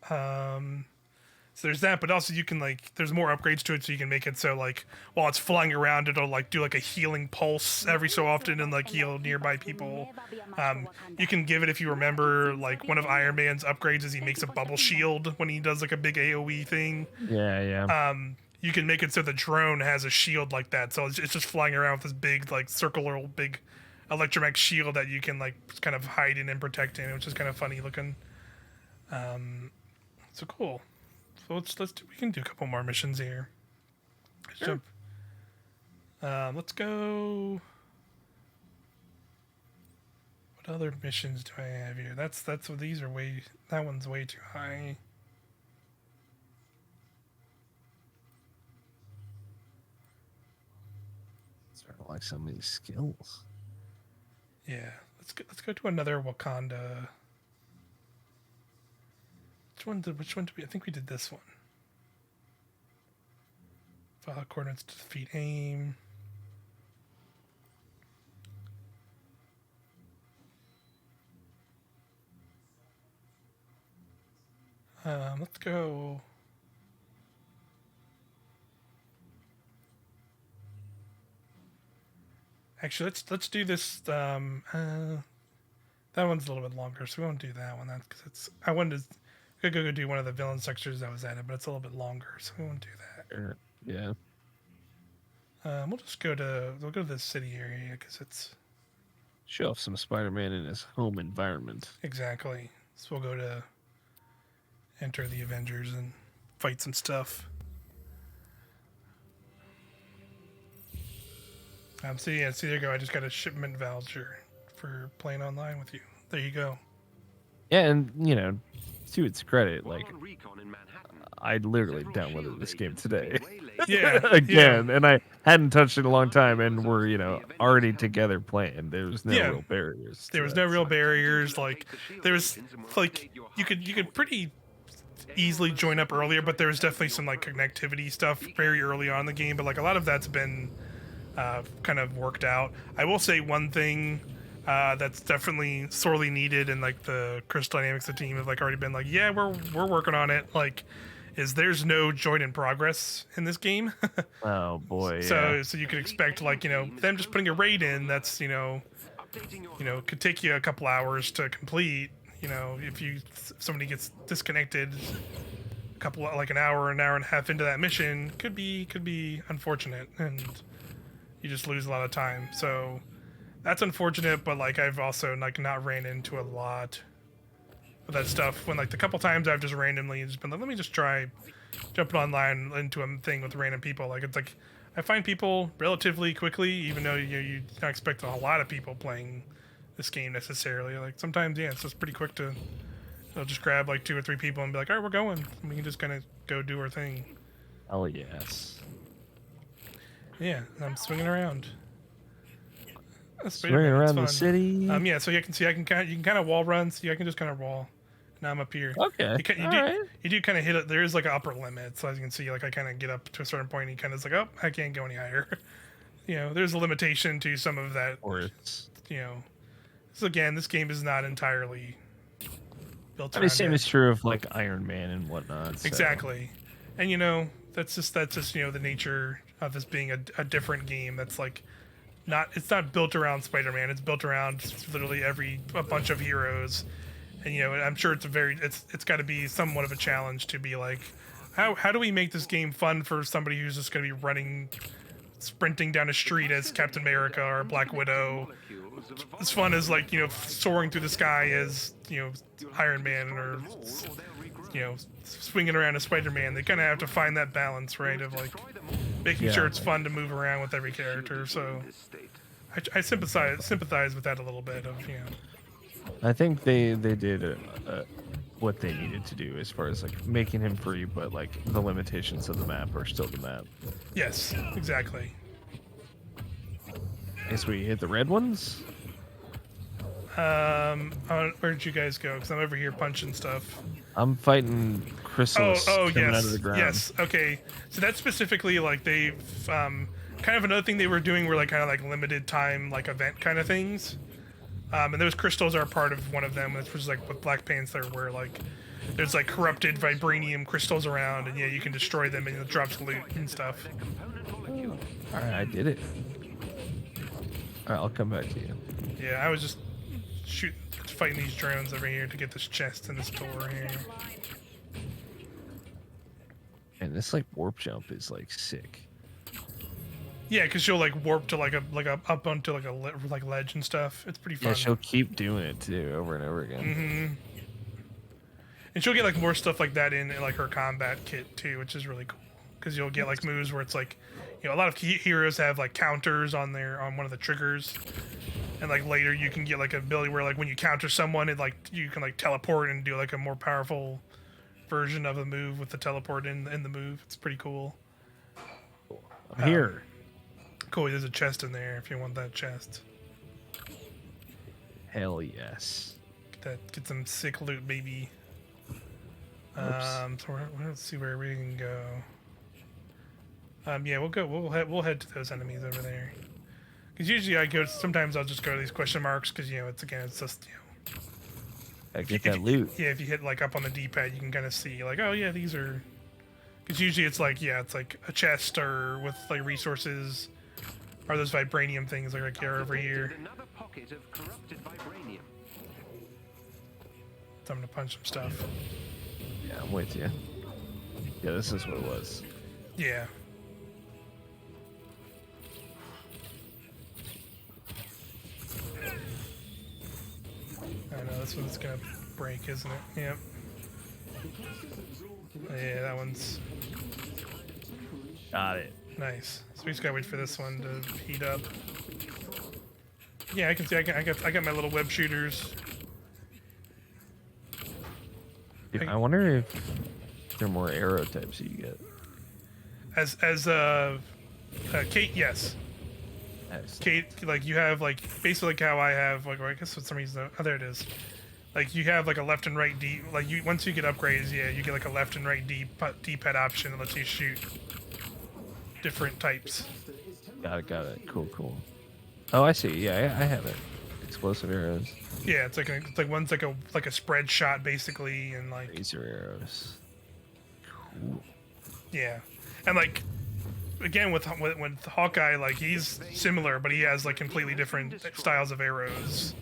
So there's that, but also you can like there's more upgrades to it, so you can make it so like while it's flying around, it'll like do like a healing pulse every so often and like heal nearby people. You can give it, if you remember, like one of Iron Man's upgrades is he makes a bubble shield when he does like a big AoE thing. Yeah. You can make it so the drone has a shield like that, so it's just flying around with this big like circular big electromagnetic shield that you can like kind of hide in and protect in, which is kind of funny looking. So cool. So we can do a couple more missions here. Let's jump. Let's go. What other missions do I have here? That's what these are way. That one's way too high. Sort of like some of these skills. Yeah, let's go to another Wakanda. Which one did we? I think we did this one. Follow coordinates to defeat aim. Let's go. Actually, let's do this. That one's a little bit longer, so we won't do that one. That's because it's. I wanted to. Could go do one of the villain sectors that was added, but it's a little bit longer, so we won't do that. Yeah. We'll just go to the city area because it's Show off some Spider-Man in his home environment. exactly. So we'll go to enter the Avengers and fight some stuff. See, there you go. I just got a shipment voucher for playing online with you. There you go. Yeah, and to its credit, like I literally downloaded this game today. Yeah, Again, and I hadn't touched it in a long time, and we're already together playing. There was no real barriers. There was no real barriers. Like there was like you could pretty easily join up earlier, but there was definitely some like connectivity stuff very early on in the game. But like a lot of that's been kind of worked out. I will say one thing that's definitely sorely needed, and like the Crystal Dynamics, the team have like already been like, yeah, we're working on it. Like, is there's no join in progress in this game. Oh boy. So you could expect like them just putting a raid in that's could take you a couple hours to complete. If somebody gets disconnected an hour and a half into that mission, could be unfortunate, and you just lose a lot of time. So that's unfortunate, but like I've also like not ran into a lot of that stuff when like the couple times I've just randomly just been like, let me just try jumping online into a thing with random people. Like it's like I find people relatively quickly, even though you not expect a lot of people playing this game necessarily. Like sometimes it's just pretty quick to they'll just grab like 2 or 3 people and be like, all right, we're going. And we can just kind of go do our thing. Oh yes. Yeah, I'm swinging around. Swinging around the city. Yeah, so you can see you can kind of wall run. See, I can just kind of wall. Now I'm up here. Okay. You do kind of hit it. There is like an upper limit, so as you can see, like I kind of get up to a certain point, and he kind of is like, oh, I can't go any higher. There's a limitation to some of that. Or it's So again, this game is not entirely built. Same is true of like Iron Man and whatnot. So. Exactly, and that's just the nature of this being a different game. That's like it's not built around Spider-Man. It's built around literally a bunch of heroes, and I'm sure it's got to be somewhat of a challenge to be like, how do we make this game fun for somebody who's just going to be sprinting down a street as Captain America or Black Widow, as fun as like soaring through the sky as Iron Man or swinging around as Spider-Man. They kind of have to find that balance, right, of like making sure it's fun to move around with every character. So I sympathize with that a little bit of I think they did what they needed to do as far as like making him free, but like the limitations of the map are still the map. Yes, exactly. Guess we hit the red ones. Where'd you guys go? Because I'm over here punching stuff. I'm fighting crystals coming yes, out of the ground. yes. Okay, so that's specifically like they've kind of another thing they were doing were like kind of like limited time like event kind of things. And those crystals are a part of one of them, which was like with Black Panther, where like there's like corrupted vibranium crystals around, and yeah, you can destroy them and it drops loot and stuff. All right, I did it. All right, I'll come back to you. Yeah, I was just fighting these drones over here to get this chest and this door here. And this like warp jump is like sick. Yeah, because she'll like warp to like a up onto like a ledge and stuff. It's pretty fun. Yeah, she'll keep doing it too, over and over again. Mm-hmm. And she'll get like more stuff like that in like her combat kit too, which is really cool. Because you'll get like moves where it's like, you know, a lot of heroes have like counters on one of the triggers, and like later you can get like an ability where like when you counter someone, it like you can like teleport and do like a more powerful version of the move with the teleport in the move. It's pretty cool. I'm here. Cool. There's a chest in there if you want that chest. Hell yes. Get some sick loot, baby. Oops. So let's see where we can go. Yeah, we'll go. We'll head to those enemies over there. Because usually sometimes I'll just go to these question marks because you know it's just I get that loot. Yeah, if you hit like up on the D-pad, you can kind of see like, oh yeah, these are. Because usually it's like it's like a chest or with like resources, or those vibranium things like are over here. Another pocket of corrupted vibranium. So I'm gonna punch some stuff. Yeah, I'm with you. Yeah, this is what it was. Yeah. I know this one's gonna break, isn't it? Yep. Yeah, that one's Got it. nice. So we just gotta wait for this one to heat up. Yeah, I can see. I got my little web shooters. Dude, I wonder if there are more arrow types you get. As Kate, yes. Nice. Kate, like you have like basically like how I have like, or I guess for some reason, oh there it is. Like you have like a left and right D. Like you once you get upgrades, yeah, you get like a left and right D-pad option that lets you shoot different types. Got it. Cool. Oh, I see. Yeah, I have it. Explosive arrows. Yeah, it's like one's like a spread shot basically, and like Laser arrows. Cool. yeah, and like again with Hawkeye, like he's similar, but he has like completely different styles of arrows.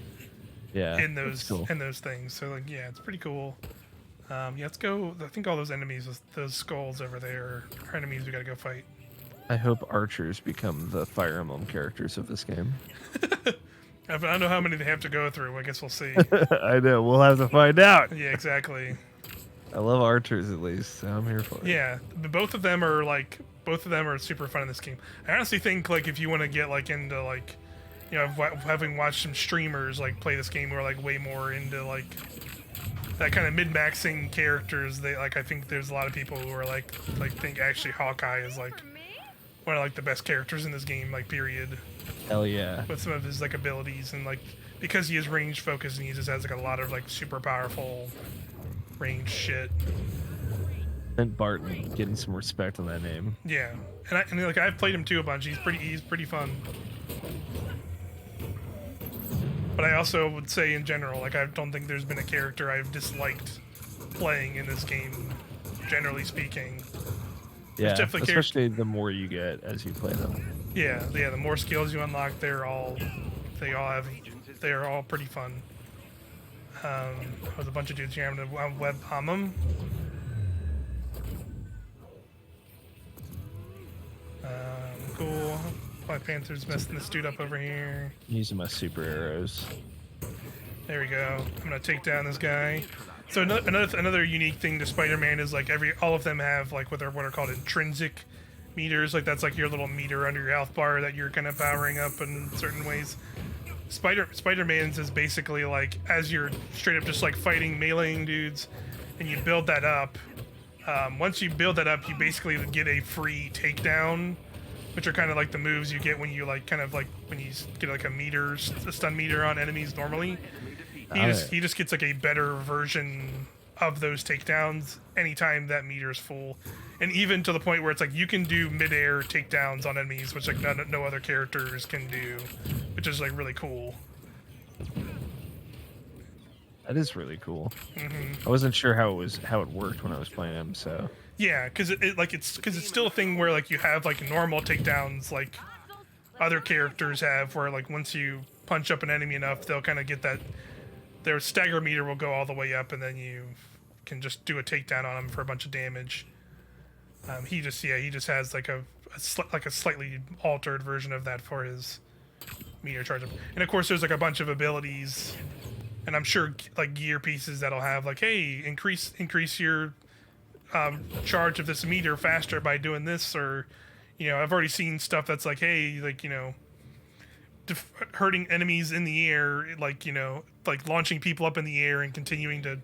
Yeah. In those that's cool. in those things. So like yeah, it's pretty cool. Yeah, let's go. I think all those enemies, those skulls over there, are enemies we gotta go fight. I hope archers become the Fire Emblem characters of this game. I don't know how many they have to go through. I guess we'll see. I know. We'll have to find out. Yeah, exactly. I love archers at least, so I'm here for it. Yeah, but both of them are super fun in this game. I honestly think like if you want to get like into like, you know, having watched some streamers like play this game who are like way more into like that kind of mid-maxing characters, they like I think there's a lot of people who are like think actually Hawkeye is like one of like the best characters in this game, like period. Hell yeah. With some of his like abilities and like because he is range focused and he just has like a lot of like super powerful range shit. And Barton getting some respect on that name. Yeah, and like I've played him too a bunch. He's pretty fun. But I also would say in general, like I don't think there's been a character I've disliked playing in this game, generally speaking. Yeah, definitely especially the more you get as you play them. Yeah. The more skills you unlock, they are all pretty fun. There's a bunch of dudes here. I'm gonna web bomb them. Cool. Black Panther's messing this dude up over here. Using my super arrows. There we go. I'm gonna take down this guy. So another unique thing to Spider-Man is like all of them have like what are called intrinsic meters. Like that's like your little meter under your health bar that you're kind of powering up in certain ways. Spider-Man's is basically like as you're straight up just like fighting meleeing dudes, and you build that up. Once you build that up, you basically get a free takedown which are kind of like the moves you get when you like kind of like when you get like a stun meter on enemies normally. He just gets like a better version of those takedowns anytime that meter is full, and even to the point where it's like you can do mid-air takedowns on enemies, which like no other characters can do, which is like really cool. That is really cool. I wasn't sure how it worked when I was playing him, so Yeah, because it's still a thing where like you have like normal takedowns like other characters have, where like once you punch up an enemy enough, they'll kind of get that their stagger meter will go all the way up, and then you can just do a takedown on him for a bunch of damage. He just has like a slightly altered version of that for his meter charge up, and of course there's like a bunch of abilities. And I'm sure like gear pieces that'll have like, hey, increase your charge of this meter faster by doing this, or I've already seen stuff that's like, hey, like hurting enemies in the air, like like launching people up in the air and continuing to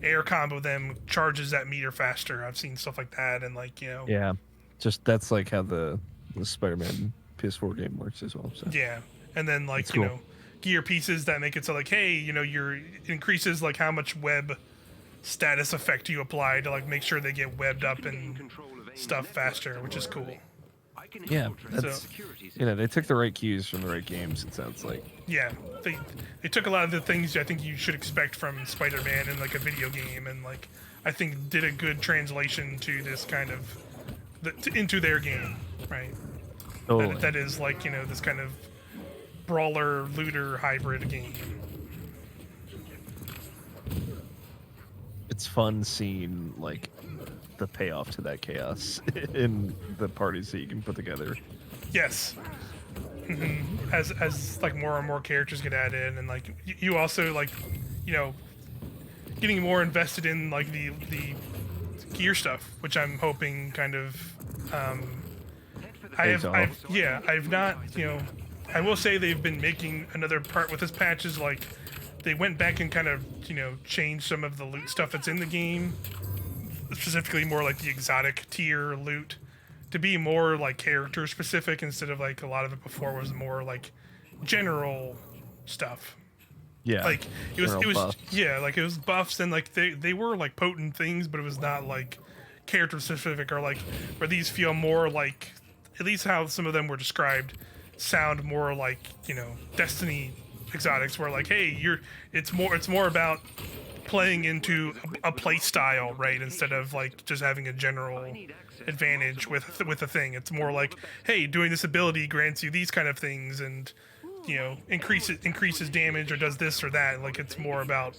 air combo them charges that meter faster. I've seen stuff like that, and like yeah, just that's like how the Spider-Man PS4 game works as well. So yeah, and then like cool. Gear pieces that make it so like, hey, your increases like how much web status effect you apply to like make sure they get webbed up and stuff faster, which is cool. Yeah, that's they took the right cues from the right games. It sounds like. Yeah, they took a lot of the things I think you should expect from Spider-Man in like a video game, and like I think did a good translation to this kind of into their game, right? Totally. That is like this kind of brawler looter hybrid game. It's fun seeing like the payoff to that chaos in the parties that you can put together. Yes. As like more and more characters get added, and like you also like getting more invested in like the gear stuff, which I'm hoping kind of I've not I will say they've been making another part with this patch is like they went back and kind of changed some of the loot stuff that's in the game, specifically more like the exotic tier loot, to be more like character specific instead of like a lot of it before was more like general stuff. Yeah, like it was buffs. Yeah, like it was buffs, and like they were like potent things, but it was not like character specific, or like where these feel more like, at least how some of them were described, sound more like Destiny exotics, where like, hey, it's more about playing into a play style, right, instead of like just having a general advantage with a thing. It's more like, hey, doing this ability grants you these kind of things, and increases damage or does this or that. Like it's more about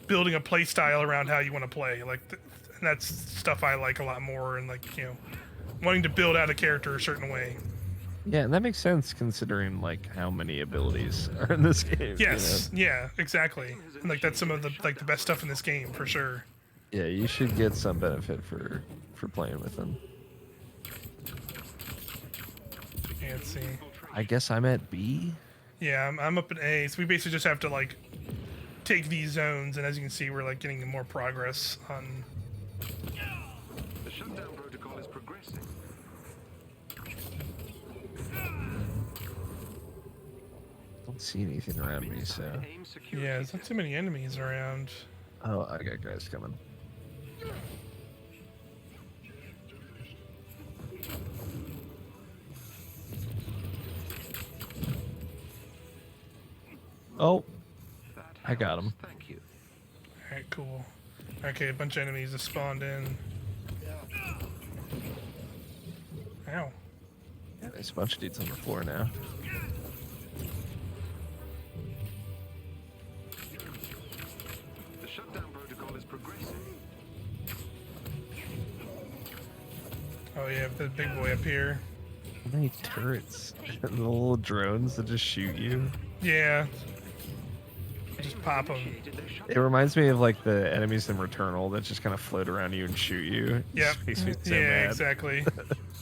building a play style around how you want to play. Like and that's stuff I like a lot more, and like wanting to build out a character a certain way. Yeah, and that makes sense considering like how many abilities are in this game. Yes, yeah, exactly. And like that's some of the like the best stuff in this game for sure. Yeah, you should get some benefit for playing with them. Yeah, let's see. I guess I'm at B. Yeah, I'm up at A. So we basically just have to like take these zones, and as you can see, we're like getting more progress on. The shutdown protocol is progressing. Don't see anything around me, so. Yeah, there's not too many enemies around. Oh, I got guys coming. Oh, I got him. Thank you. All right, cool. Okay, a bunch of enemies have spawned in. Ow. Yeah, there's a bunch of dudes on the floor now. The shutdown protocol is progressing. Oh yeah, the big boy up here. How many turrets and the little drones that just shoot you? Yeah. Just pop them. It reminds me of like the enemies in Returnal that just kind of float around you and shoot you. It Yep. just makes me so Yeah, mad. exactly.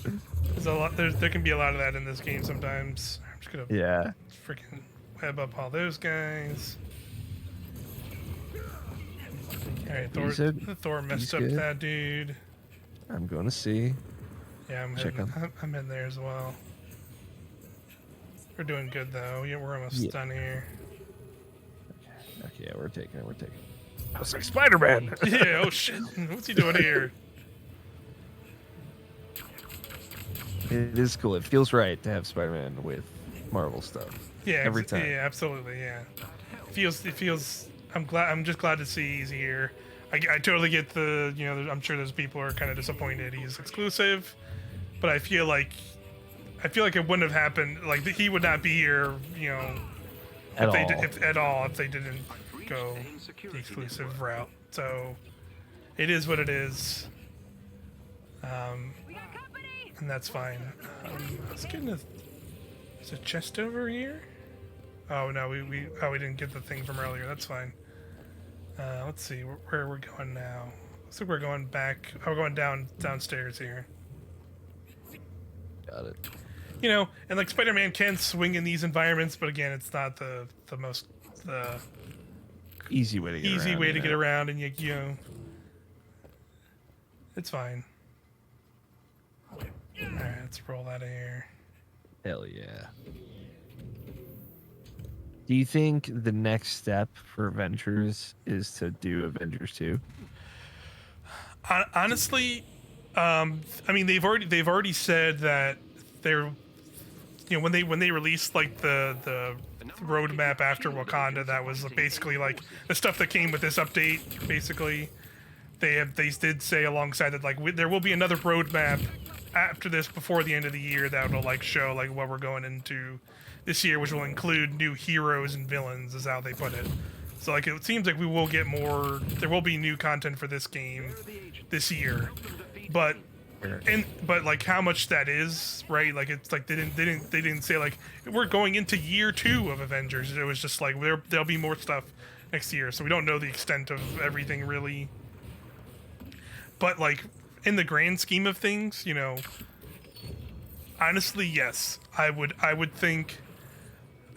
There's a lot. There can be a lot of that in this game sometimes. I'm just gonna Yeah. freaking web up all those guys. All right, These are- Thor messed these up good? that dude. I'm going to see. Yeah, check on. I'm in there as well. We're doing good though. Yeah, we're almost done here. Okay, yeah, we're taking it. We're taking it. I was like, Spider-Man! Yeah, oh shit. What's he doing here? It is cool. It feels right to have Spider-Man with Marvel stuff. Yeah, every time. Yeah, absolutely. Yeah, it feels. I'm just glad to see he's here. I totally get the. I'm sure those people are kind of disappointed he's exclusive, but I feel like it wouldn't have happened. Like he would not be here. At all. If they didn't go the exclusive route. So it is what it is. And that's fine. Let's get into. Is a chest over here? Oh no, we didn't get the thing from earlier. That's fine. Let's see where we're going now. Looks like we're going back. Oh, we're going downstairs here. Got it. And like Spider-Man can swing in these environments, but again, it's not the most easy way to get around. And it's fine. All right, let's roll out of here. Hell yeah. Do you think the next step for Avengers is to do Avengers 2? Honestly, I mean they've already said that they're when they released like the roadmap after Wakanda, that was basically like the stuff that came with this update. Basically, they did say alongside that like there will be another roadmap after this before the end of the year that will like show like what we're going into this year, which will include new heroes and villains, is how they put it. So like it seems like we will get more. There will be new content for this game this year, but like how much that is, right? Like it's like they didn't say like we're going into year 2 of Avengers. It was just like there'll be more stuff next year, so we don't know the extent of everything really. But like in the grand scheme of things, honestly, yes, I would think.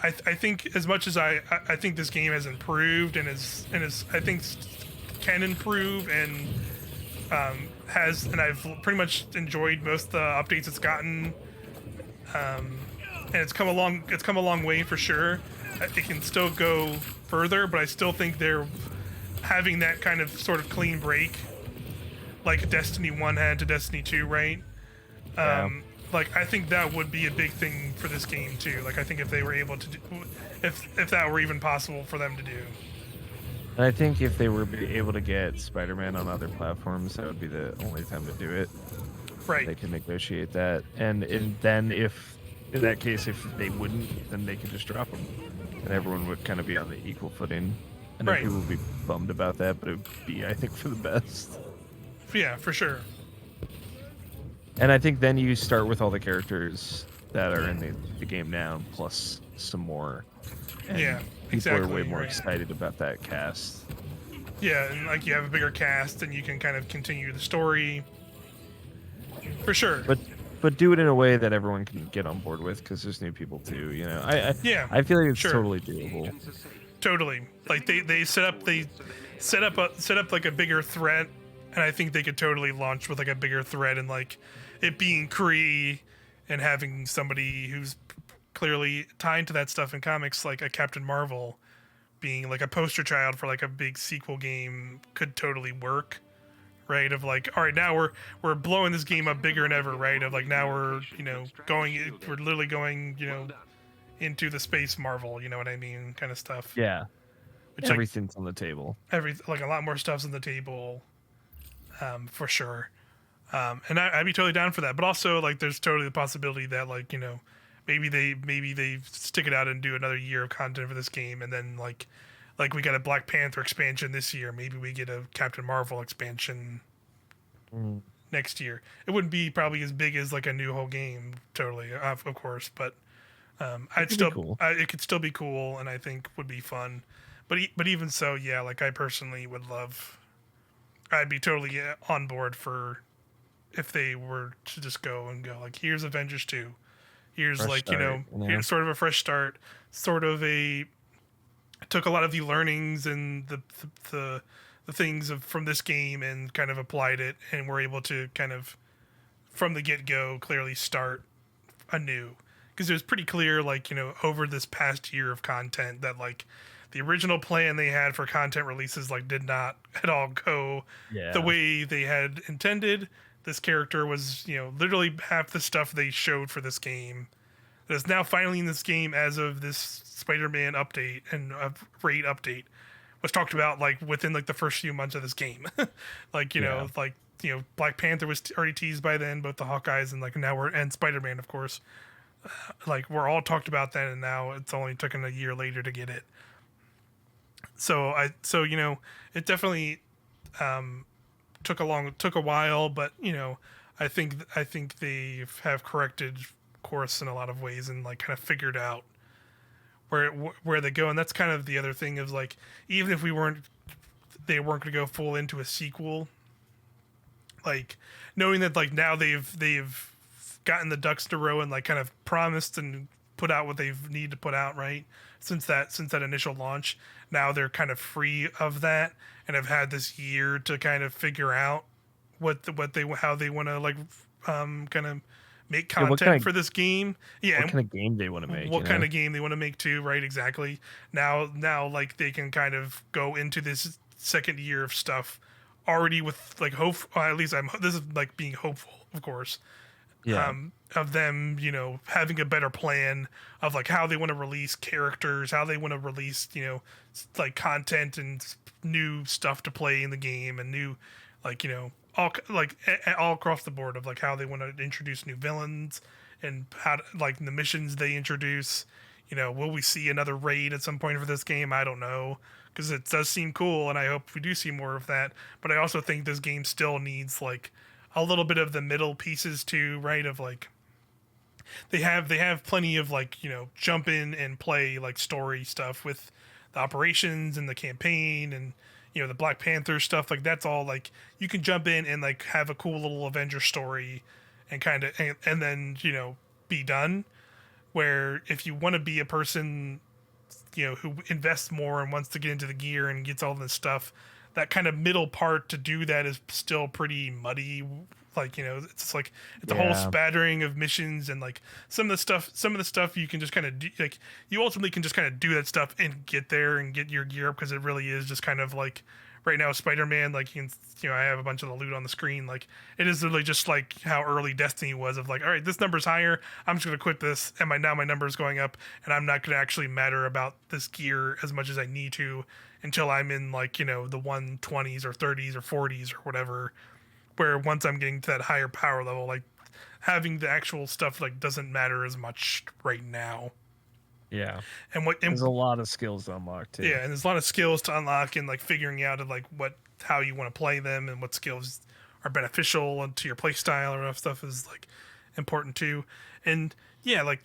I think as much as I think this game has improved and is I think can improve and I've pretty much enjoyed most of the updates it's gotten, and it's come a long way for sure. It can still go further, but I still think they're having that kind of sort of clean break like Destiny 1 had to Destiny 2, right? Like I think that would be a big thing for this game too. Like I think if they were able to do, if that were even possible for them to do. And I think if they were able to get Spider-Man on other platforms, that would be the only time to do it. Right. They can negotiate that, and then if in that case if they wouldn't, then they could just drop them, and everyone would kind of be on the equal footing. And right. People would be bummed about that, but it would be, I think, for the best. Yeah, for sure. And I think then you start with all the characters that are in the game now, plus some more. And yeah, people exactly. are way more excited about that cast. Yeah, and like you have a bigger cast, and you can kind of continue the story. For sure. But do it in a way that everyone can get on board with, because there's new people too. I feel like it's totally doable. Totally. Like they set up like a bigger threat, and I think they could totally launch with like a bigger threat and like it being Kree and having somebody who's clearly tied to that stuff in comics, like a Captain Marvel, being like a poster child for like a big sequel game could totally work, right? Of like, all right, now we're blowing this game up bigger than ever, right? Of like now we're literally going into the space Marvel, you know what I mean, kind of stuff. Yeah, which everything's on the table. Like a lot more stuff's on the table, for sure. And I'd be totally down for that. But also, like, there's totally the possibility that, like, maybe they stick it out and do another year of content for this game, and then like we got a Black Panther expansion this year. Maybe we get a Captain Marvel expansion next year. It wouldn't be probably as big as like a new whole game, totally, of course, but it could still be cool, and I think would be fun. But even so, yeah, like I personally would love. I'd be totally on board for if they were to just go like, here's Avengers 2. Here's fresh like, start, here's sort of a fresh start, sort of took a lot of the learnings and the things from this game and kind of applied it, and we're able to kind of from the get-go clearly start anew, because it was pretty clear, like, over this past year of content that, like, the original plan they had for content releases, like, did not at all go the way they had intended. This character was, literally half the stuff they showed for this game that is now finally in this game as of this Spider-Man update and raid update was talked about, like, within, like, the first few months of this game. Like, Black Panther was already teased by then, both the Hawkeyes and, like, and Spider-Man, of course. Like, we're all talked about then, and now it's only taken a year later to get it. So it definitely took a while, but I think they have corrected course in a lot of ways and, like, kind of figured out where they go. And that's kind of the other thing is, like, even if they weren't going to go full into a sequel, like, knowing that, like, now they've gotten the ducks in a row and, like, kind of promised and put out what they've need to put out, right, since that initial launch. Now they're kind of free of that and have had this year to kind of figure out how they want to, like, kind of make content for this game. Yeah, what kind of game they want to make. What kind of game they want to make too, right? Exactly. Now, like, they can kind of go into this second year of stuff already with, like, hope. At least this is, like, being hopeful, of course. Yeah. Of them, having a better plan of, like, how they want to release characters, how they want to release, like, content and new stuff to play in the game, and new, like, all across the board of, like, how they want to introduce new villains and how to, like, the missions they introduce. Will we see another raid at some point for this game? I don't know, because it does seem cool, and I hope we do see more of that. But I also think this game still needs, like, a little bit of the middle pieces too, right? Of, like, they have plenty of, like, jump in and play, like, story stuff with the operations and the campaign and the Black Panther stuff. Like, that's all, like, you can jump in and, like, have a cool little Avenger story and kind of and then be done. Where if you want to be a person who invests more and wants to get into the gear and gets all this stuff, that kind of middle part to do that is still pretty muddy. Like, it's like, it's a whole spattering of missions, and, like, some of the stuff you can just kind of do, like, you ultimately can just kind of do that stuff and get there and get your gear up, because it really is just kind of like, right now, Spider-Man, like, you can, I have a bunch of the loot on the screen, like, it is literally just like how early Destiny was, of, like, all right, this number's higher, I'm just gonna quit this, and my number is going up, and I'm not gonna actually matter about this gear as much as I need to until I'm in, like, the 120s or 30s or 40s or whatever, where once I'm getting to that higher power level, like, having the actual stuff, like, doesn't matter as much right now. Yeah. And there's a lot of skills to unlock too. Yeah, and there's a lot of skills to unlock, and, like, figuring out, like, how you want to play them and what skills are beneficial to your play style or stuff is, like, important too. And yeah, like,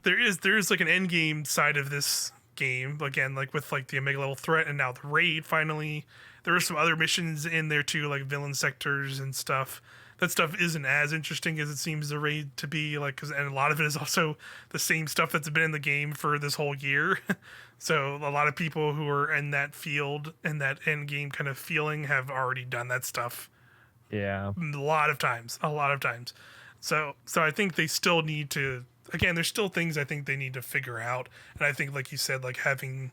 there is like an end game side of this game, again, like, with, like, the Omega level threat and now the raid finally. There are some other missions in there too, like villain sectors and stuff. That stuff isn't as interesting as it seems the raid to be, like, and a lot of it is also the same stuff that's been in the game for this whole year. So a lot of people who are in that field and that end game kind of feeling have already done that stuff. Yeah. A lot of times. So I think they still need to, again, there's still things I think they need to figure out. And I think, like you said, like, having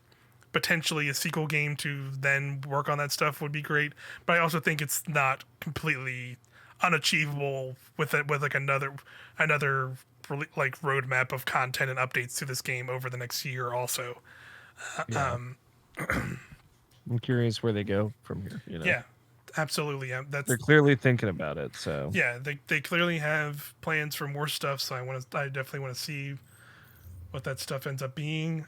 potentially a sequel game to then work on that stuff would be great. But I also think it's not completely unachievable with like another like roadmap of content and updates to this game over the next year also. I'm curious where they go from here. Yeah, absolutely. They're clearly thinking about it. So yeah, they clearly have plans for more stuff. So I definitely want to see what that stuff ends up being.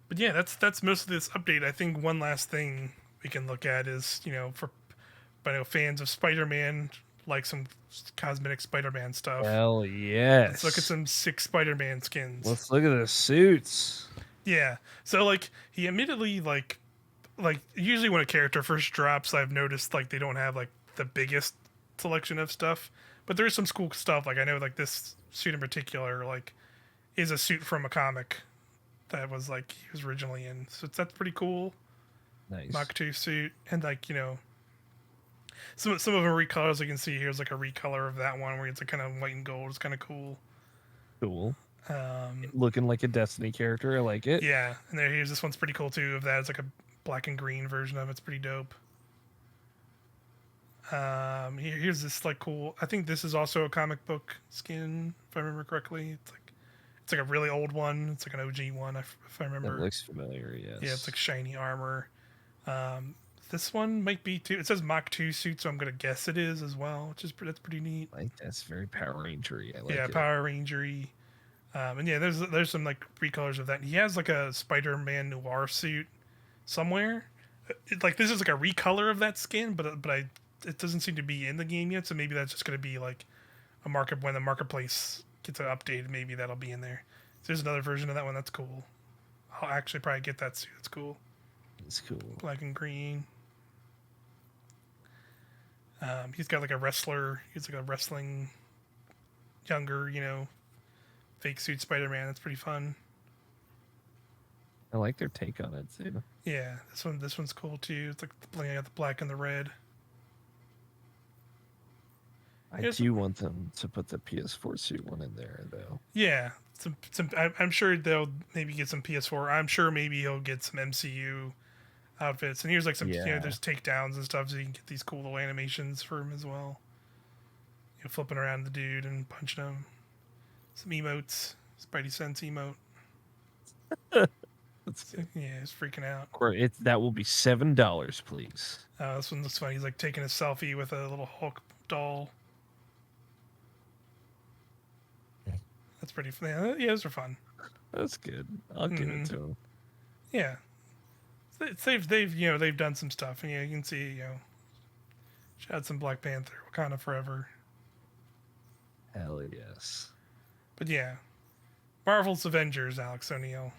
But yeah, that's most of this update. I think one last thing we can look at is, I know fans of Spider-Man like some cosmetic Spider-Man stuff. Hell yes. Let's look at some sick Spider-Man skins. Let's look at the suits. Yeah. So, like, he admittedly, like usually when a character first drops, I've noticed, like, they don't have, like, the biggest selection of stuff, but there's some cool stuff. Like, I know, like, this suit in particular, like, is a suit from a comic that was, like, he was originally in. So that's pretty cool. Nice. Mcu suit, and, like, Some of them are recolors. You can see here's like a recolor of that one where it's like kind of white and gold. It's kind of cool. Cool. Looking like a Destiny character. I like it. Yeah, and here's this one's pretty cool too. Of that, it's like a black and green version of it. It's pretty dope. Here's this like cool. I think this is also a comic book skin, if I remember correctly. It's like a really old one. It's like an OG one, if I remember. That looks familiar. Yes. Yeah, it's like shiny armor. This one might be too. It says Mach 2 suit, so I'm gonna guess it is as well, which is that's pretty neat. Like that's very Power Ranger-y. I like Yeah, it. Power Ranger-y. And yeah, there's some like recolors of that. He has like a Spider-Man Noir suit somewhere. Like this is like a recolor of that skin, but it doesn't seem to be in the game yet. So maybe that's just gonna be like a market when the marketplace gets updated. Maybe that'll be in there. So there's another version of that one. That's cool. I'll actually probably get that suit. It's cool. It's cool. Black and green. He's got like a wrestler. He's like a wrestling younger, fake suit Spider-Man. That's pretty fun. I like their take on it too. Yeah, this one's cool too. It's like playing out the black and the red. I Here's do want them to put the PS4 suit one in there though. Yeah, I'm sure they'll maybe get some PS4. I'm sure maybe he'll get some MCU outfits. And here's like some, Yeah. there's takedowns and stuff, so you can get these cool little animations for him as well. Flipping around the dude and punching him. Some emotes, Spidey Sense emote. That's good. Yeah, he's freaking out. Or that will be $7, please. This one looks funny. He's like taking a selfie with a little Hulk doll. That's pretty fun. Yeah, those are fun. That's good. I'll give it to him. Yeah, they've done some stuff, and you can see shout out some Black Panther, Wakanda Forever. Hell yes. But yeah, Marvel's Avengers, Alex O'Neill.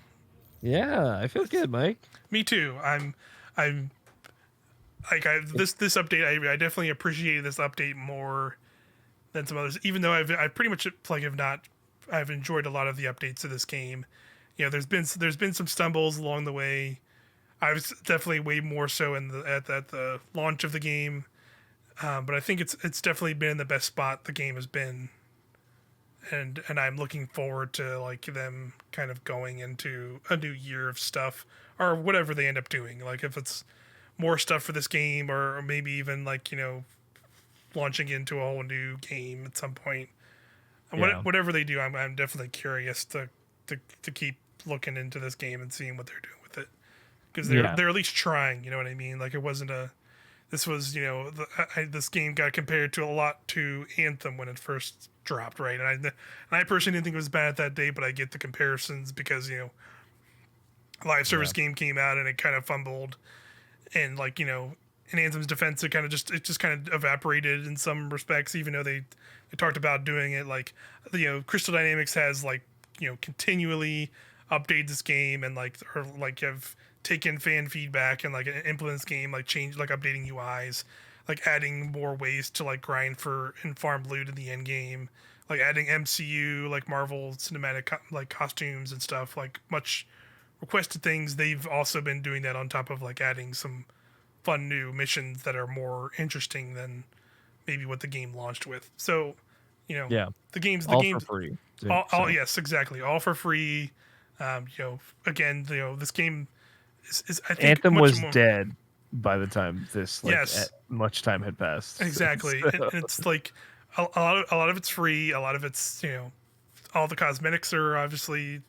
Yeah, I feel good, Mike. Me too. I'm like this update. I definitely appreciated this update more than some others. Even though I pretty much I've enjoyed a lot of the updates to this game. There's been some stumbles along the way. I was definitely way more so at the launch of the game, but I think it's definitely been in the best spot the game has been, and I'm looking forward to like them kind of going into a new year of stuff or whatever they end up doing. Like if it's more stuff for this game, or maybe even like launching into a whole new game at some point. Yeah. Whatever they do, I'm definitely curious to keep looking into this game and seeing what they're doing with it, because they're at least trying. You know what I mean? Like it wasn't this was this game got compared to a lot to Anthem when it first dropped, right? And I personally didn't think it was bad that day, but I get the comparisons because a live service game came out and it kind of fumbled, and like in Anthem's defense, it just kind of evaporated in some respects, even though they talked about doing it. Like Crystal Dynamics has like continually updated this game and have taken fan feedback and like implement this game, like change, like updating UIs, like adding more ways to like grind for and farm loot in the end game, like adding MCU like Marvel cinematic like costumes and stuff, like much requested things. They've also been doing that on top of like adding some fun new missions that are more interesting than maybe what the game launched with. So the game's For free. Yes, exactly, all for free. Again, this game is I think Anthem much was more, dead by the time this Yes. much time had passed. Exactly. And it's like a lot of it's free, a lot of it's all the cosmetics are obviously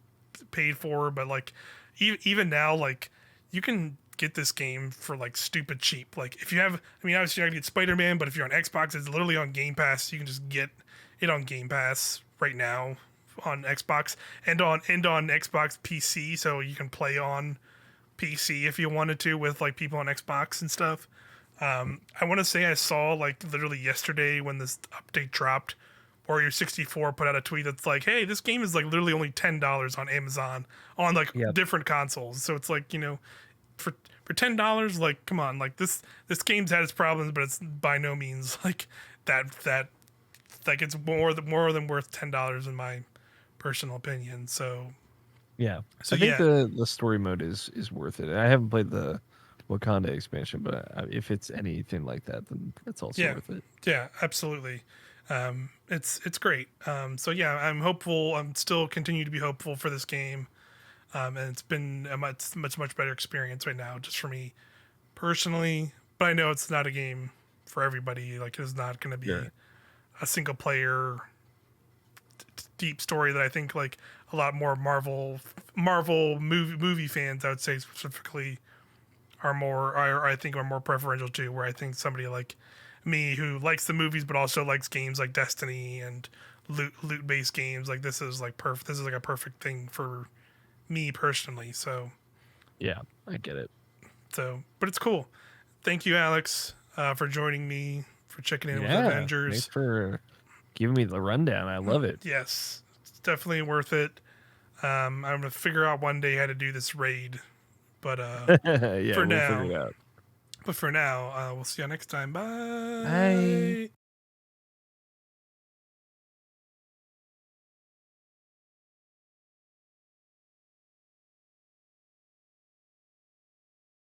paid for, but like even now, like you can get this game for like stupid cheap. Like if you have, obviously you're gonna get Spider-Man, but if you're on Xbox, it's literally on Game Pass. You can just get it on Game Pass right now on Xbox and on Xbox PC, so you can play on PC if you wanted to with like people on Xbox and stuff. I want to say I saw like literally yesterday when this update dropped, Warrior 64 put out a tweet that's like, hey, this game is like literally only $10 on Amazon on like different consoles. So it's like, for $10, like, come on, like this game's had its problems, but it's by no means like that like it's more than worth $10 in my personal opinion. So I think the story mode is worth it. I haven't played the Wakanda expansion, but if it's anything like that, then it's also Yeah. worth it. Yeah, absolutely. It's great. So yeah, I'm hopeful. I'm still continue to be hopeful for this game. And it's been a much better experience right now, just for me personally. But I know it's not a game for everybody. Like, it's not going to be Yeah. a single player deep story that I think like a lot more Marvel movie fans, I would say specifically, I think are more preferential to. Where I think somebody like me who likes the movies but also likes games like Destiny and loot based games, like this is like perfect. This is like a perfect thing for me personally. Yeah, I get it. But it's cool. Thank you, Alex, for joining me for checking in with Thanks Avengers. for giving me the rundown. I love it. Yes, it's definitely worth it. I'm gonna figure out one day how to do this raid, but Yeah, for we'll now, figure it out. we'll see you next time. Bye. Bye.